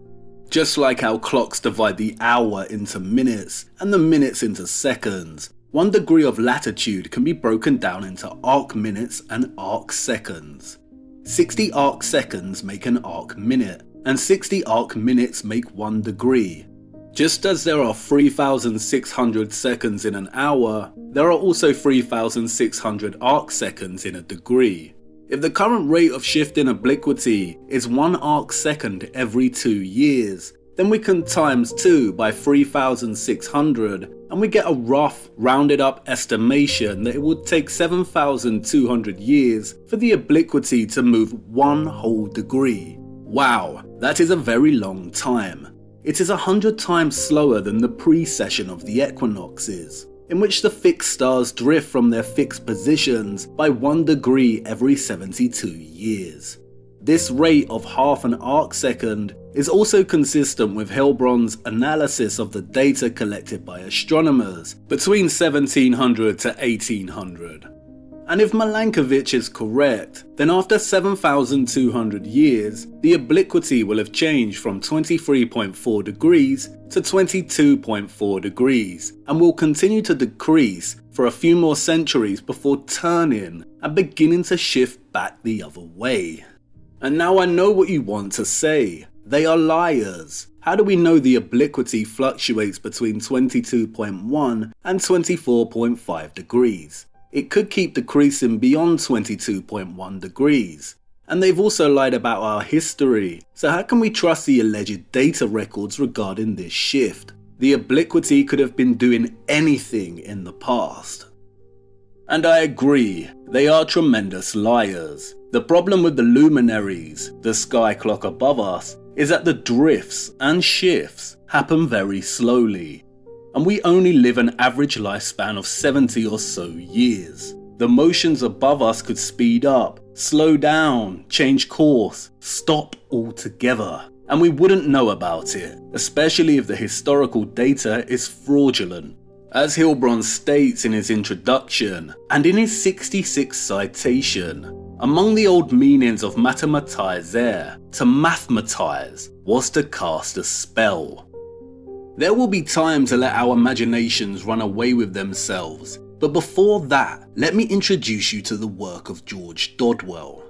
Just like how clocks divide the hour into minutes and the minutes into seconds, 1 degree of latitude can be broken down into arc minutes and arc seconds. 60 arc seconds make an arc minute, and 60 arc minutes make 1 degree. Just as there are 3,600 seconds in an hour, there are also 3,600 arc seconds in a degree. If the current rate of shift in obliquity is 1 arc second every 2 years, then we can times 2 by 3,600 and we get a rough, rounded up estimation that it would take 7,200 years for the obliquity to move 1 whole degree. Wow, that is a very long time. It is 100 times slower than the precession of the equinoxes, in which the fixed stars drift from their fixed positions by 1 degree every 72 years. This rate of half an arc second is also consistent with Hilbrand's analysis of the data collected by astronomers between 1700 to 1800. And if Milankovitch is correct, then after 7,200 years, the obliquity will have changed from 23.4 degrees to 22.4 degrees, and will continue to decrease for a few more centuries before turning and beginning to shift back the other way. And now I know what you want to say. They are liars. How do we know the obliquity fluctuates between 22.1 and 24.5 degrees? It could keep decreasing beyond 22.1 degrees. And they've also lied about our history, so how can we trust the alleged data records regarding this shift? The obliquity could have been doing anything in the past. And I agree, they are tremendous liars. The problem with the luminaries, the sky clock above us, is that the drifts and shifts happen very slowly. And we only live an average lifespan of 70 or so years. The motions above us could speed up, slow down, change course, stop altogether. And we wouldn't know about it, especially if the historical data is fraudulent. As Hilbrand states in his introduction, and in his 66th citation, among the old meanings of mathematizer, to mathematize, was to cast a spell. There will be time to let our imaginations run away with themselves, but before that, let me introduce you to the work of George Dodwell.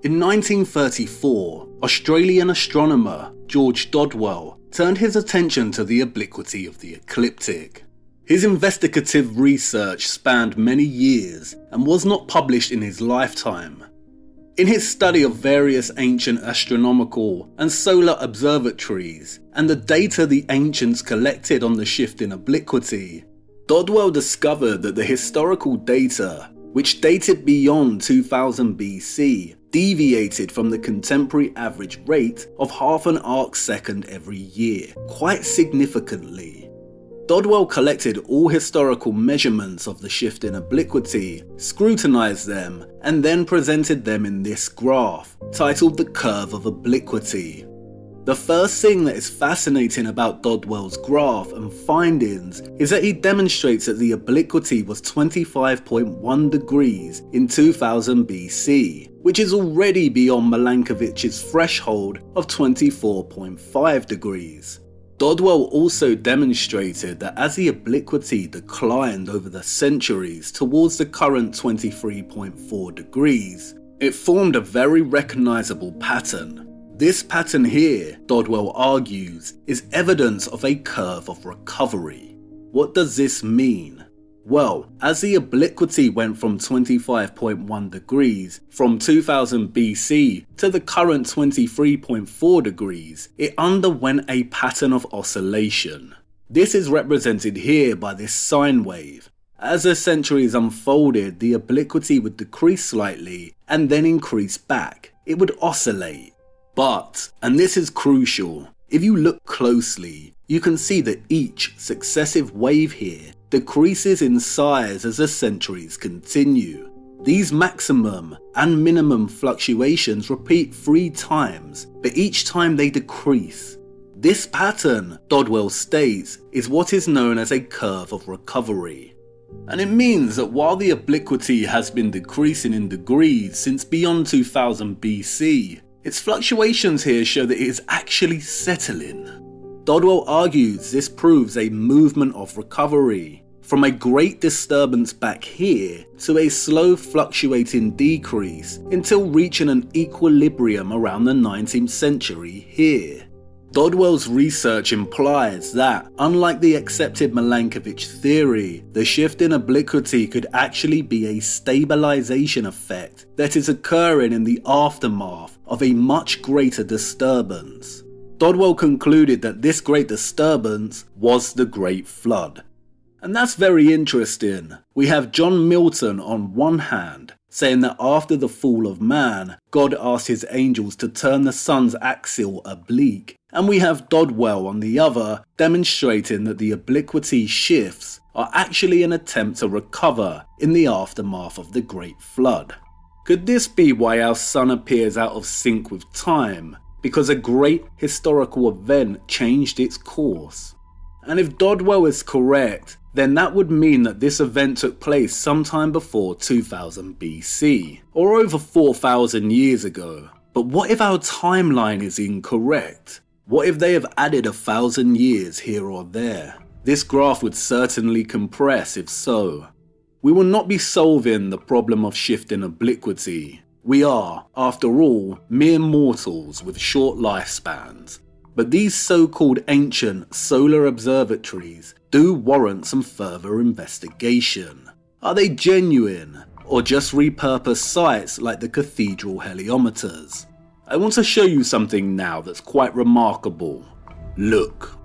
In 1934, Australian astronomer George Dodwell turned his attention to the obliquity of the ecliptic. His investigative research spanned many years and was not published in his lifetime. In his study of various ancient astronomical and solar observatories and the data the ancients collected on the shift in obliquity, Dodwell discovered that the historical data, which dated beyond 2000 BC, deviated from the contemporary average rate of half an arc second every year, quite significantly. Dodwell collected all historical measurements of the shift in obliquity, scrutinized them, and then presented them in this graph, titled the Curve of Obliquity. The first thing that is fascinating about Dodwell's graph and findings is that he demonstrates that the obliquity was 25.1 degrees in 2000 BC, which is already beyond Milankovich's threshold of 24.5 degrees. Dodwell also demonstrated that as the obliquity declined over the centuries towards the current 23.4 degrees, it formed a very recognizable pattern. This pattern here, Dodwell argues, is evidence of a curve of recovery. What does this mean? Well, as the obliquity went from 25.1 degrees from 2000 BC to the current 23.4 degrees, it underwent a pattern of oscillation. This is represented here by this sine wave. As the centuries unfolded, the obliquity would decrease slightly and then increase back. It would oscillate. But, and this is crucial, if you look closely, you can see that each successive wave here decreases in size as the centuries continue. These maximum and minimum fluctuations repeat 3 times, but each time they decrease. This pattern, Dodwell states, is what is known as a curve of recovery. And it means that while the obliquity has been decreasing in degrees since beyond 2000 BC, its fluctuations here show that it is actually settling. Dodwell argues this proves a movement of recovery, from a great disturbance back here to a slow fluctuating decrease until reaching an equilibrium around the 19th century here. Dodwell's research implies that, unlike the accepted Milankovitch theory, the shift in obliquity could actually be a stabilization effect that is occurring in the aftermath of a much greater disturbance. Dodwell concluded that this great disturbance was the Great Flood. And that's very interesting. We have John Milton on one hand, saying that after the fall of man, God asked his angels to turn the sun's axis oblique, and we have Dodwell on the other, demonstrating that the obliquity shifts are actually an attempt to recover in the aftermath of the Great Flood. Could this be why our sun appears out of sync with time? Because a great historical event changed its course? And if Dodwell is correct, then that would mean that this event took place sometime before 2000 BC, or over 4,000 years ago. But what if our timeline is incorrect? What if they have added 1,000 years here or there? This graph would certainly compress if so. We will not be solving the problem of shift in obliquity. We are, after all, mere mortals with short lifespans. But these so-called ancient solar observatories do warrant some further investigation. Are they genuine, or just repurposed sites like the cathedral heliometers? I want to show you something now that's quite remarkable. Look.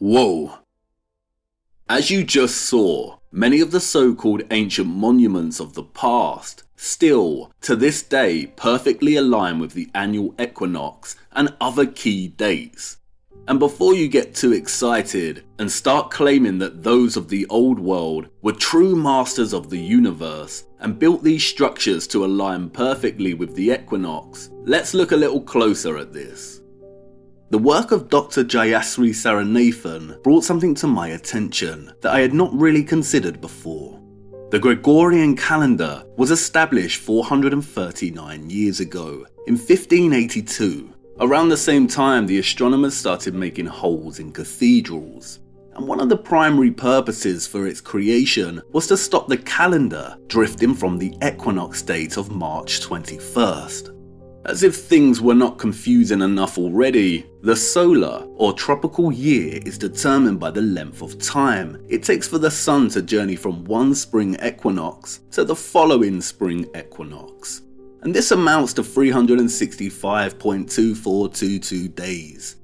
Whoa. As you just saw, many of the so-called ancient monuments of the past still, to this day, perfectly align with the annual equinox and other key dates. And before you get too excited and start claiming that those of the old world were true masters of the universe and built these structures to align perfectly with the equinox, let's look a little closer at this. The work of Dr. Jayasri Saranathan brought something to my attention that I had not really considered before. The Gregorian calendar was established 439 years ago, in 1582. Around the same time, the astronomers started making holes in cathedrals. And one of the primary purposes for its creation was to stop the calendar drifting from the equinox date of March 21st. As if things were not confusing enough already, the solar or tropical year is determined by the length of time it takes for the sun to journey from one spring equinox to the following spring equinox. And this amounts to 365.2422 days.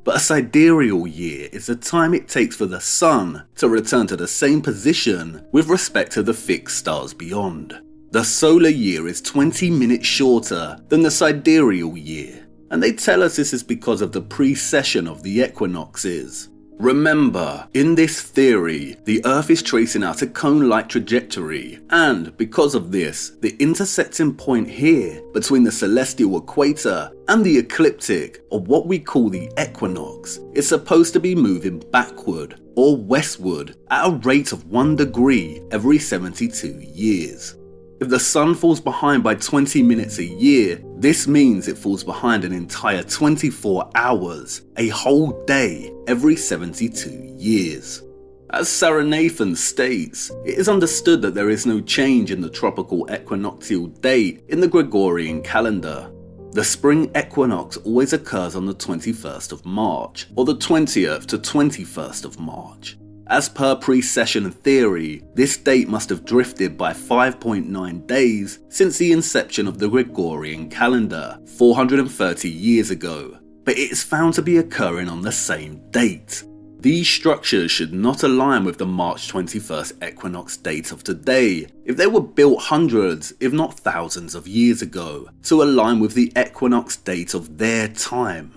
But a sidereal year is the time it takes for the sun to return to the same position with respect to the fixed stars beyond. The solar year is 20 minutes shorter than the sidereal year, and they tell us this is because of the precession of the equinoxes. Remember, in this theory, the Earth is tracing out a cone-like trajectory, and because of this, the intersecting point here between the celestial equator and the ecliptic, or what we call the equinox, is supposed to be moving backward or westward at a rate of 1 degree every 72 years. If the sun falls behind by 20 minutes a year, this means it falls behind an entire 24 hours, a whole day, every 72 years. As Saranathan states, it is understood that there is no change in the tropical equinoctial date in the Gregorian calendar. The spring equinox always occurs on the 21st of March, or the 20th to 21st of March. As per precession theory, this date must have drifted by 5.9 days since the inception of the Gregorian calendar, 430 years ago, but it is found to be occurring on the same date. These structures should not align with the March 21st equinox date of today if they were built hundreds, if not thousands of years ago, to align with the equinox date of their time.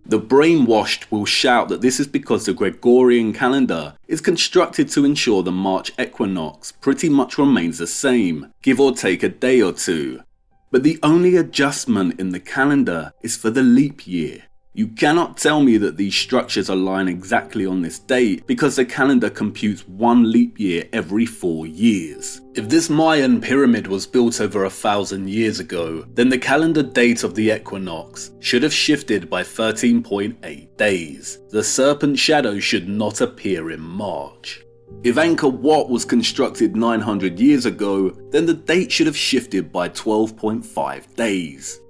The brainwashed will shout that this is because the Gregorian calendar is constructed to ensure the March equinox pretty much remains the same, give or take a day or two. But the only adjustment in the calendar is for the leap year. You cannot tell me that these structures align exactly on this date because the calendar computes one leap year every 4 years. If this Mayan pyramid was built over 1,000 years ago, then the calendar date of the equinox should have shifted by 13.8 days. The serpent shadow should not appear in March. If Angkor Wat was constructed 900 years ago, then the date should have shifted by 12.5 days.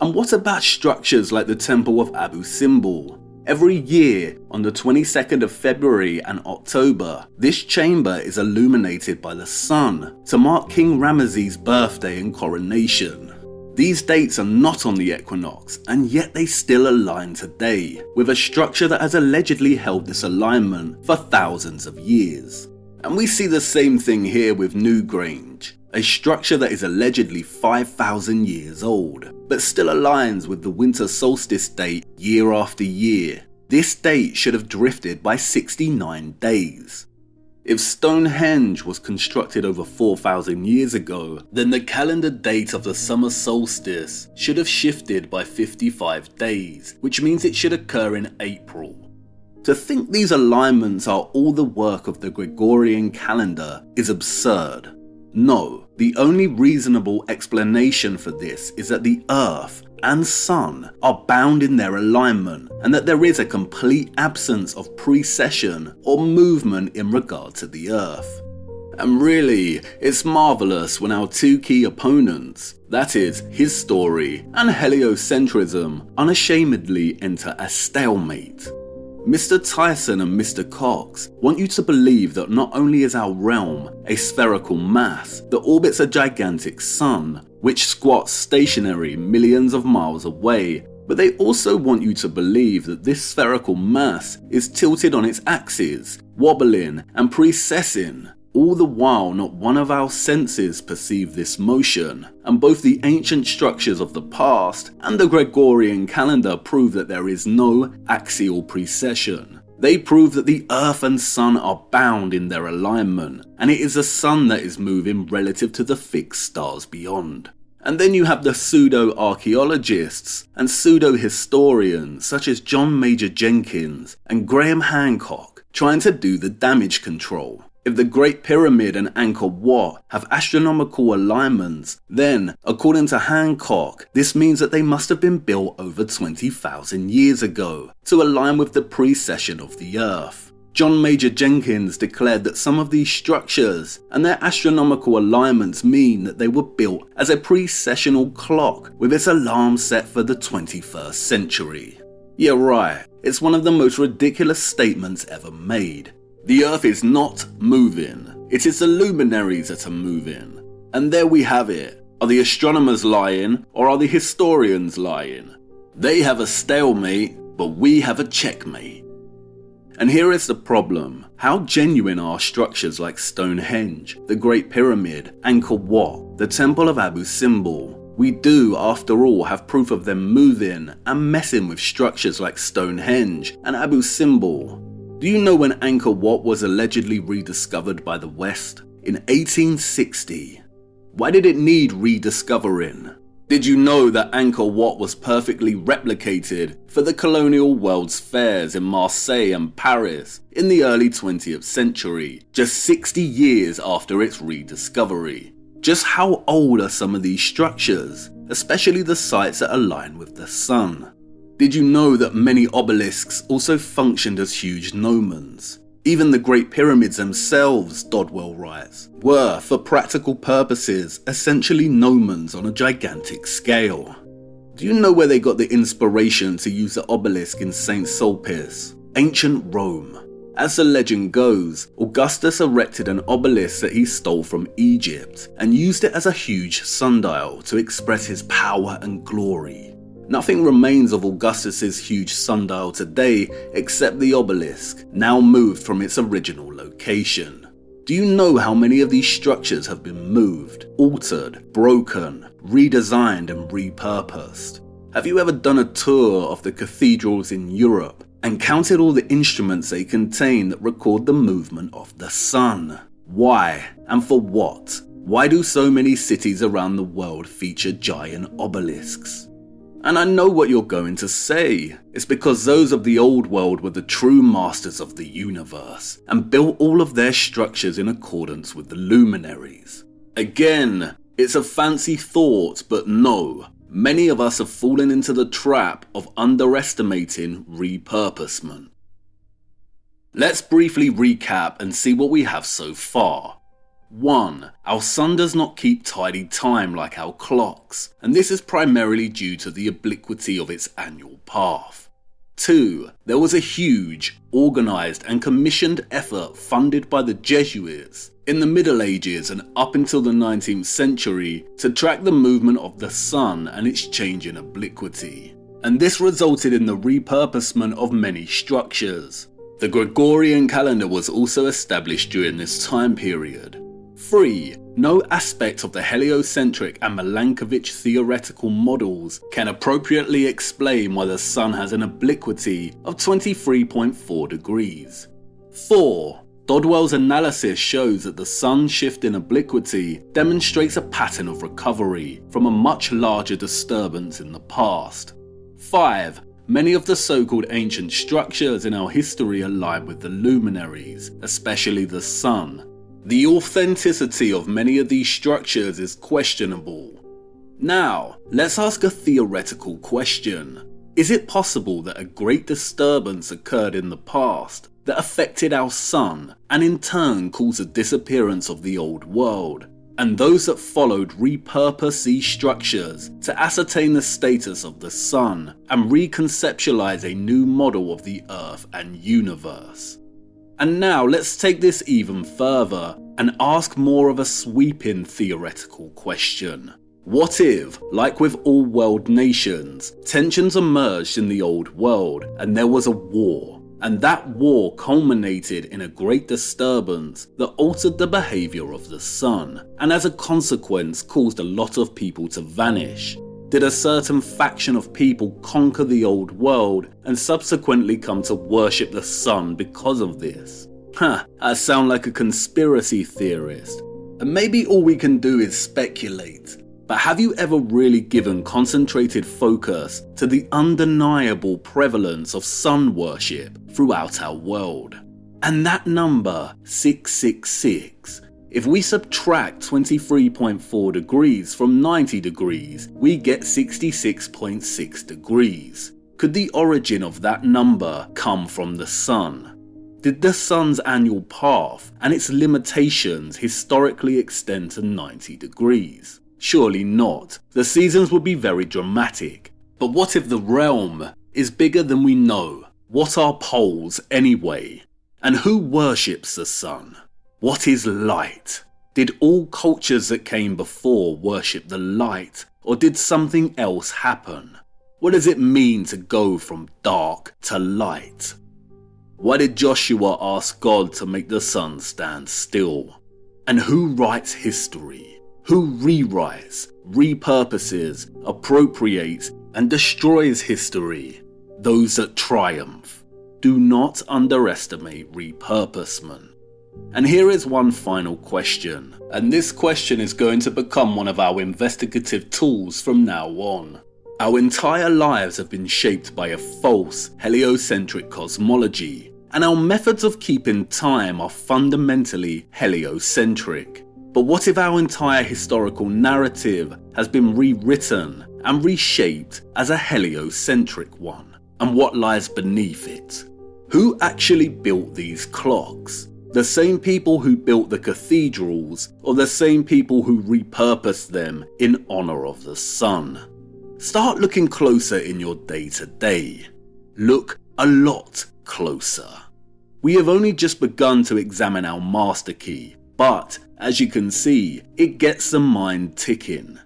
And what about structures like the Temple of Abu Simbel? Every year, on the 22nd of February and October, this chamber is illuminated by the sun to mark King Ramesses' birthday and coronation. These dates are not on the equinox, and yet they still align today, with a structure that has allegedly held this alignment for thousands of years. And we see the same thing here with Newgrange, a structure that is allegedly 5,000 years old, but still aligns with the winter solstice date year after year. This date should have drifted by 69 days. If Stonehenge was constructed over 4,000 years ago, then the calendar date of the summer solstice should have shifted by 55 days, which means it should occur in April. To think these alignments are all the work of the Gregorian calendar is absurd. No, the only reasonable explanation for this is that the Earth and Sun are bound in their alignment and that there is a complete absence of precession or movement in regard to the Earth. And really, it's marvellous when our two key opponents, that is, his story and heliocentrism, unashamedly enter a stalemate. Mr. Tyson and Mr. Cox want you to believe that not only is our realm a spherical mass that orbits a gigantic sun, which squats stationary millions of miles away, But they also want you to believe that this spherical mass is tilted on its axis, wobbling and precessing. All the while, not one of our senses perceive this motion, and both the ancient structures of the past and the Gregorian calendar prove that there is no axial precession. They prove that the Earth and Sun are bound in their alignment, and it is the Sun that is moving relative to the fixed stars beyond. And then you have the pseudo-archaeologists and pseudo-historians such as John Major Jenkins and Graham Hancock trying to do the damage control. If the Great Pyramid and Angkor Wat have astronomical alignments, then, according to Hancock, this means that they must have been built over 20,000 years ago to align with the precession of the Earth. John Major Jenkins declared that some of these structures and their astronomical alignments mean that they were built as a precessional clock with its alarm set for the 21st century. Yeah, right, it's one of the most ridiculous statements ever made. The Earth is not moving, it is the luminaries that are moving. And there we have it. Are the astronomers lying, or are the historians lying? They have a stalemate, but we have a checkmate. And here is the problem. How genuine are structures like Stonehenge, the Great Pyramid, Angkor Wat, the Temple of Abu Simbel? We do, after all, have proof of them moving and messing with structures like Stonehenge and Abu Simbel. Do you know when Angkor Wat was allegedly rediscovered by the West? In 1860. Why did it need rediscovering? Did you know that Angkor Wat was perfectly replicated for the colonial World's Fairs in Marseille and Paris in the early 20th century, just 60 years after its rediscovery? Just how old are some of these structures, especially the sites that align with the sun? Did you know that many obelisks also functioned as huge gnomons? Even the Great Pyramids themselves, Dodwell writes, were, for practical purposes, essentially gnomons on a gigantic scale. Do you know where they got the inspiration to use the obelisk in St. Sulpice? Ancient Rome. As the legend goes, Augustus erected an obelisk that he stole from Egypt and used it as a huge sundial to express his power and glory. Nothing remains of Augustus's huge sundial today except the obelisk, now moved from its original location. Do you know how many of these structures have been moved, altered, broken, redesigned and repurposed? Have you ever done a tour of the cathedrals in Europe and counted all the instruments they contain that record the movement of the sun? Why and for what? Why do so many cities around the world feature giant obelisks? And I know what you're going to say. It's because those of the old world were the true masters of the universe and built all of their structures in accordance with the luminaries. Again, it's a fancy thought, but no. Many of us have fallen into the trap of underestimating repurposement. Let's briefly recap and see what we have so far. 1. Our sun does not keep tidy time like our clocks, and this is primarily due to the obliquity of its annual path. 2. There was a huge, organised and commissioned effort funded by the Jesuits in the Middle Ages and up until the 19th century to track the movement of the sun and its change in obliquity. And this resulted in the repurposement of many structures. The Gregorian calendar was also established during this time period. 3. No aspect of the heliocentric and Milankovitch theoretical models can appropriately explain why the sun has an obliquity of 23.4 degrees. 4. Dodwell's analysis shows that the sun's shift in obliquity demonstrates a pattern of recovery from a much larger disturbance in the past. 5. Many of the so-called ancient structures in our history align with the luminaries, especially the sun. The authenticity of many of these structures is questionable. Now, let's ask a theoretical question. Is it possible that a great disturbance occurred in the past that affected our sun and in turn caused the disappearance of the old world, and those that followed repurposed these structures to ascertain the status of the sun and reconceptualize a new model of the Earth and universe? And now let's take this even further and ask more of a sweeping theoretical question. What if, like with all world nations, tensions emerged in the old world and there was a war, and that war culminated in a great disturbance that altered the behaviour of the sun, and as a consequence caused a lot of people to vanish? Did a certain faction of people conquer the old world and subsequently come to worship the sun because of this? I sound like a conspiracy theorist. And maybe all we can do is speculate. But have you ever really given concentrated focus to the undeniable prevalence of sun worship throughout our world? And that number, 666, if we subtract 23.4 degrees from 90 degrees, we get 66.6 degrees. Could the origin of that number come from the sun? Did the sun's annual path and its limitations historically extend to 90 degrees? Surely not. The seasons would be very dramatic. But what if the realm is bigger than we know? What are poles anyway? And who worships the sun? What is light? Did all cultures that came before worship the light, or did something else happen? What does it mean to go from dark to light? Why did Joshua ask God to make the sun stand still? And who writes history? Who rewrites, repurposes, appropriates, and destroys history? Those that triumph. Do not underestimate repurposement. And here is one final question, and this question is going to become one of our investigative tools from now on. Our entire lives have been shaped by a false, heliocentric cosmology, and our methods of keeping time are fundamentally heliocentric. But what if our entire historical narrative has been rewritten and reshaped as a heliocentric one? And what lies beneath it? Who actually built these clocks? The same people who built the cathedrals, or the same people who repurposed them in honour of the sun? Start looking closer in your day-to-day. Look a lot closer. We have only just begun to examine our master key, but as you can see, it gets the mind ticking.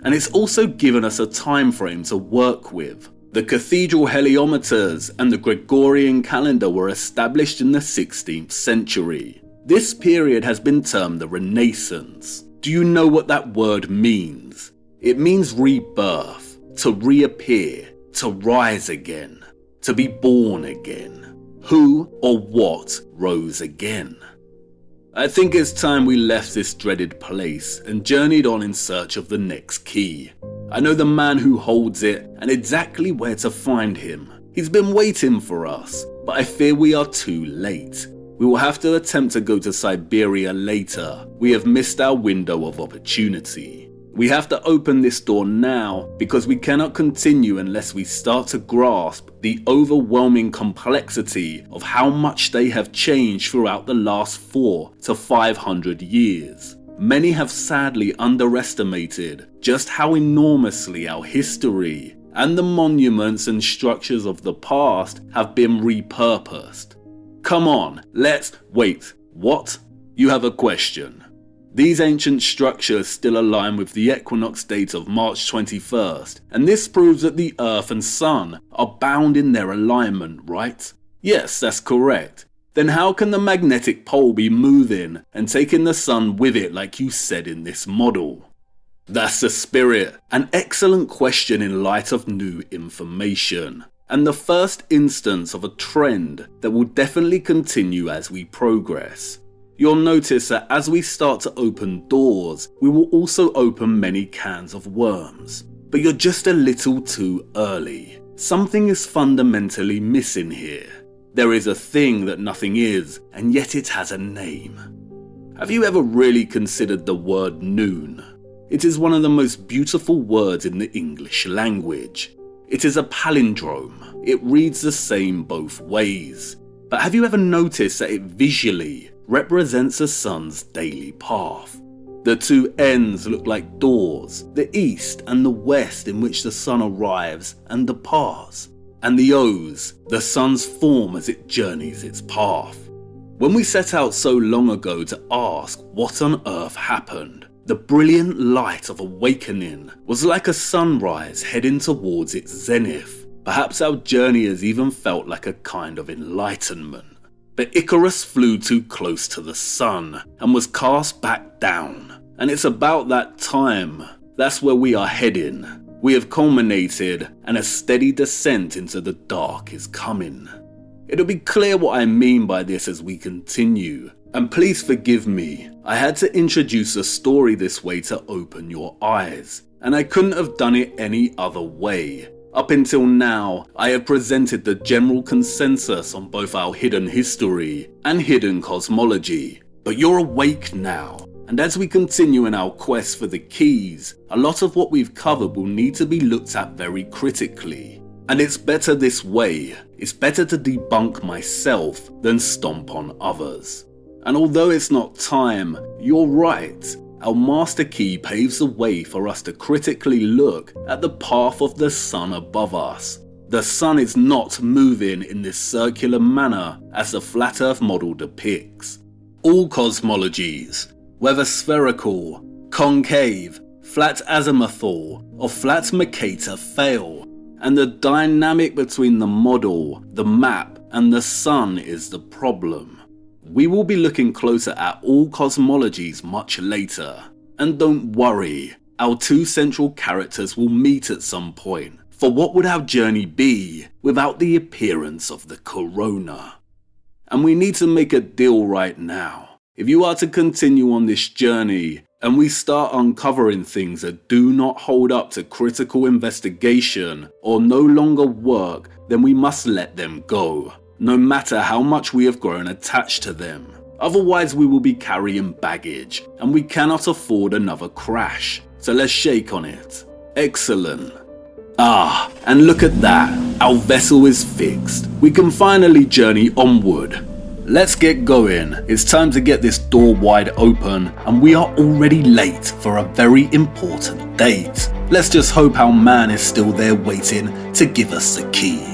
And it's also given us a time frame to work with. The cathedral heliometers and the Gregorian calendar were established in the 16th century. This period has been termed the Renaissance. Do you know what that word means? It means rebirth, to reappear, to rise again, to be born again. Who or what rose again? I think it's time we left this dreaded place and journeyed on in search of the next key. I know the man who holds it and exactly where to find him. He's been waiting for us, but I fear we are too late. We will have to attempt to go to Siberia later. We have missed our window of opportunity. We have to open this door now because we cannot continue unless we start to grasp the overwhelming complexity of how much they have changed throughout the last 400 to 500 years. Many have sadly underestimated just how enormously our history and the monuments and structures of the past have been repurposed. Come on, wait, what? You have a question. These ancient structures still align with the equinox date of March 21st, and this proves that the Earth and Sun are bound in their alignment, right? Yes, that's correct. Then how can the magnetic pole be moving and taking the Sun with it like you said in this model? That's the spirit. An excellent question in light of new information, and the first instance of a trend that will definitely continue as we progress. You'll notice that as we start to open doors, we will also open many cans of worms. But you're just a little too early. Something is fundamentally missing here. There is a thing that nothing is, and yet it has a name. Have you ever really considered the word noon? It is one of the most beautiful words in the English language. It is a palindrome. It reads the same both ways. But have you ever noticed that it visually represents the sun's daily path? The two ends look like doors, the east and the west in which the sun arrives and departs, and the O's, the sun's form as it journeys its path. When we set out so long ago to ask what on earth happened, The brilliant light of awakening was like a sunrise heading towards its zenith. Perhaps our journey has even felt like a kind of enlightenment. But Icarus flew too close to the sun and was cast back down. And it's about that time. That's where we are heading. We have culminated, and a steady descent into the dark is coming. It'll be clear what I mean by this as we continue. And please forgive me, I had to introduce a story this way to open your eyes, and I couldn't have done it any other way. Up until now, I have presented the general consensus on both our hidden history and hidden cosmology. But you're awake now, and as we continue in our quest for the keys, a lot of what we've covered will need to be looked at very critically. And it's better this way. It's better to debunk myself than stomp on others. And although it's not time, you're right. Our master key paves the way for us to critically look at the path of the sun above us. The sun is not moving in this circular manner as the flat earth model depicts. All cosmologies, whether spherical, concave, flat azimuthal, or flat Mercator, fail, and the dynamic between the model, the map, and the sun is the problem. We will be looking closer at all cosmologies much later. And don't worry, our two central characters will meet at some point, for what would our journey be without the appearance of the corona? And we need to make a deal right now. If you are to continue on this journey, and we start uncovering things that do not hold up to critical investigation or no longer work, then we must let them go, no matter how much we have grown attached to them. Otherwise we will be carrying baggage, and we cannot afford another crash. So let's shake on it. Excellent. Ah, and look at that. Our vessel is fixed. We can finally journey onward. Let's get going. It's time to get this door wide open, and we are already late for a very important date. Let's just hope our man is still there waiting to give us the key.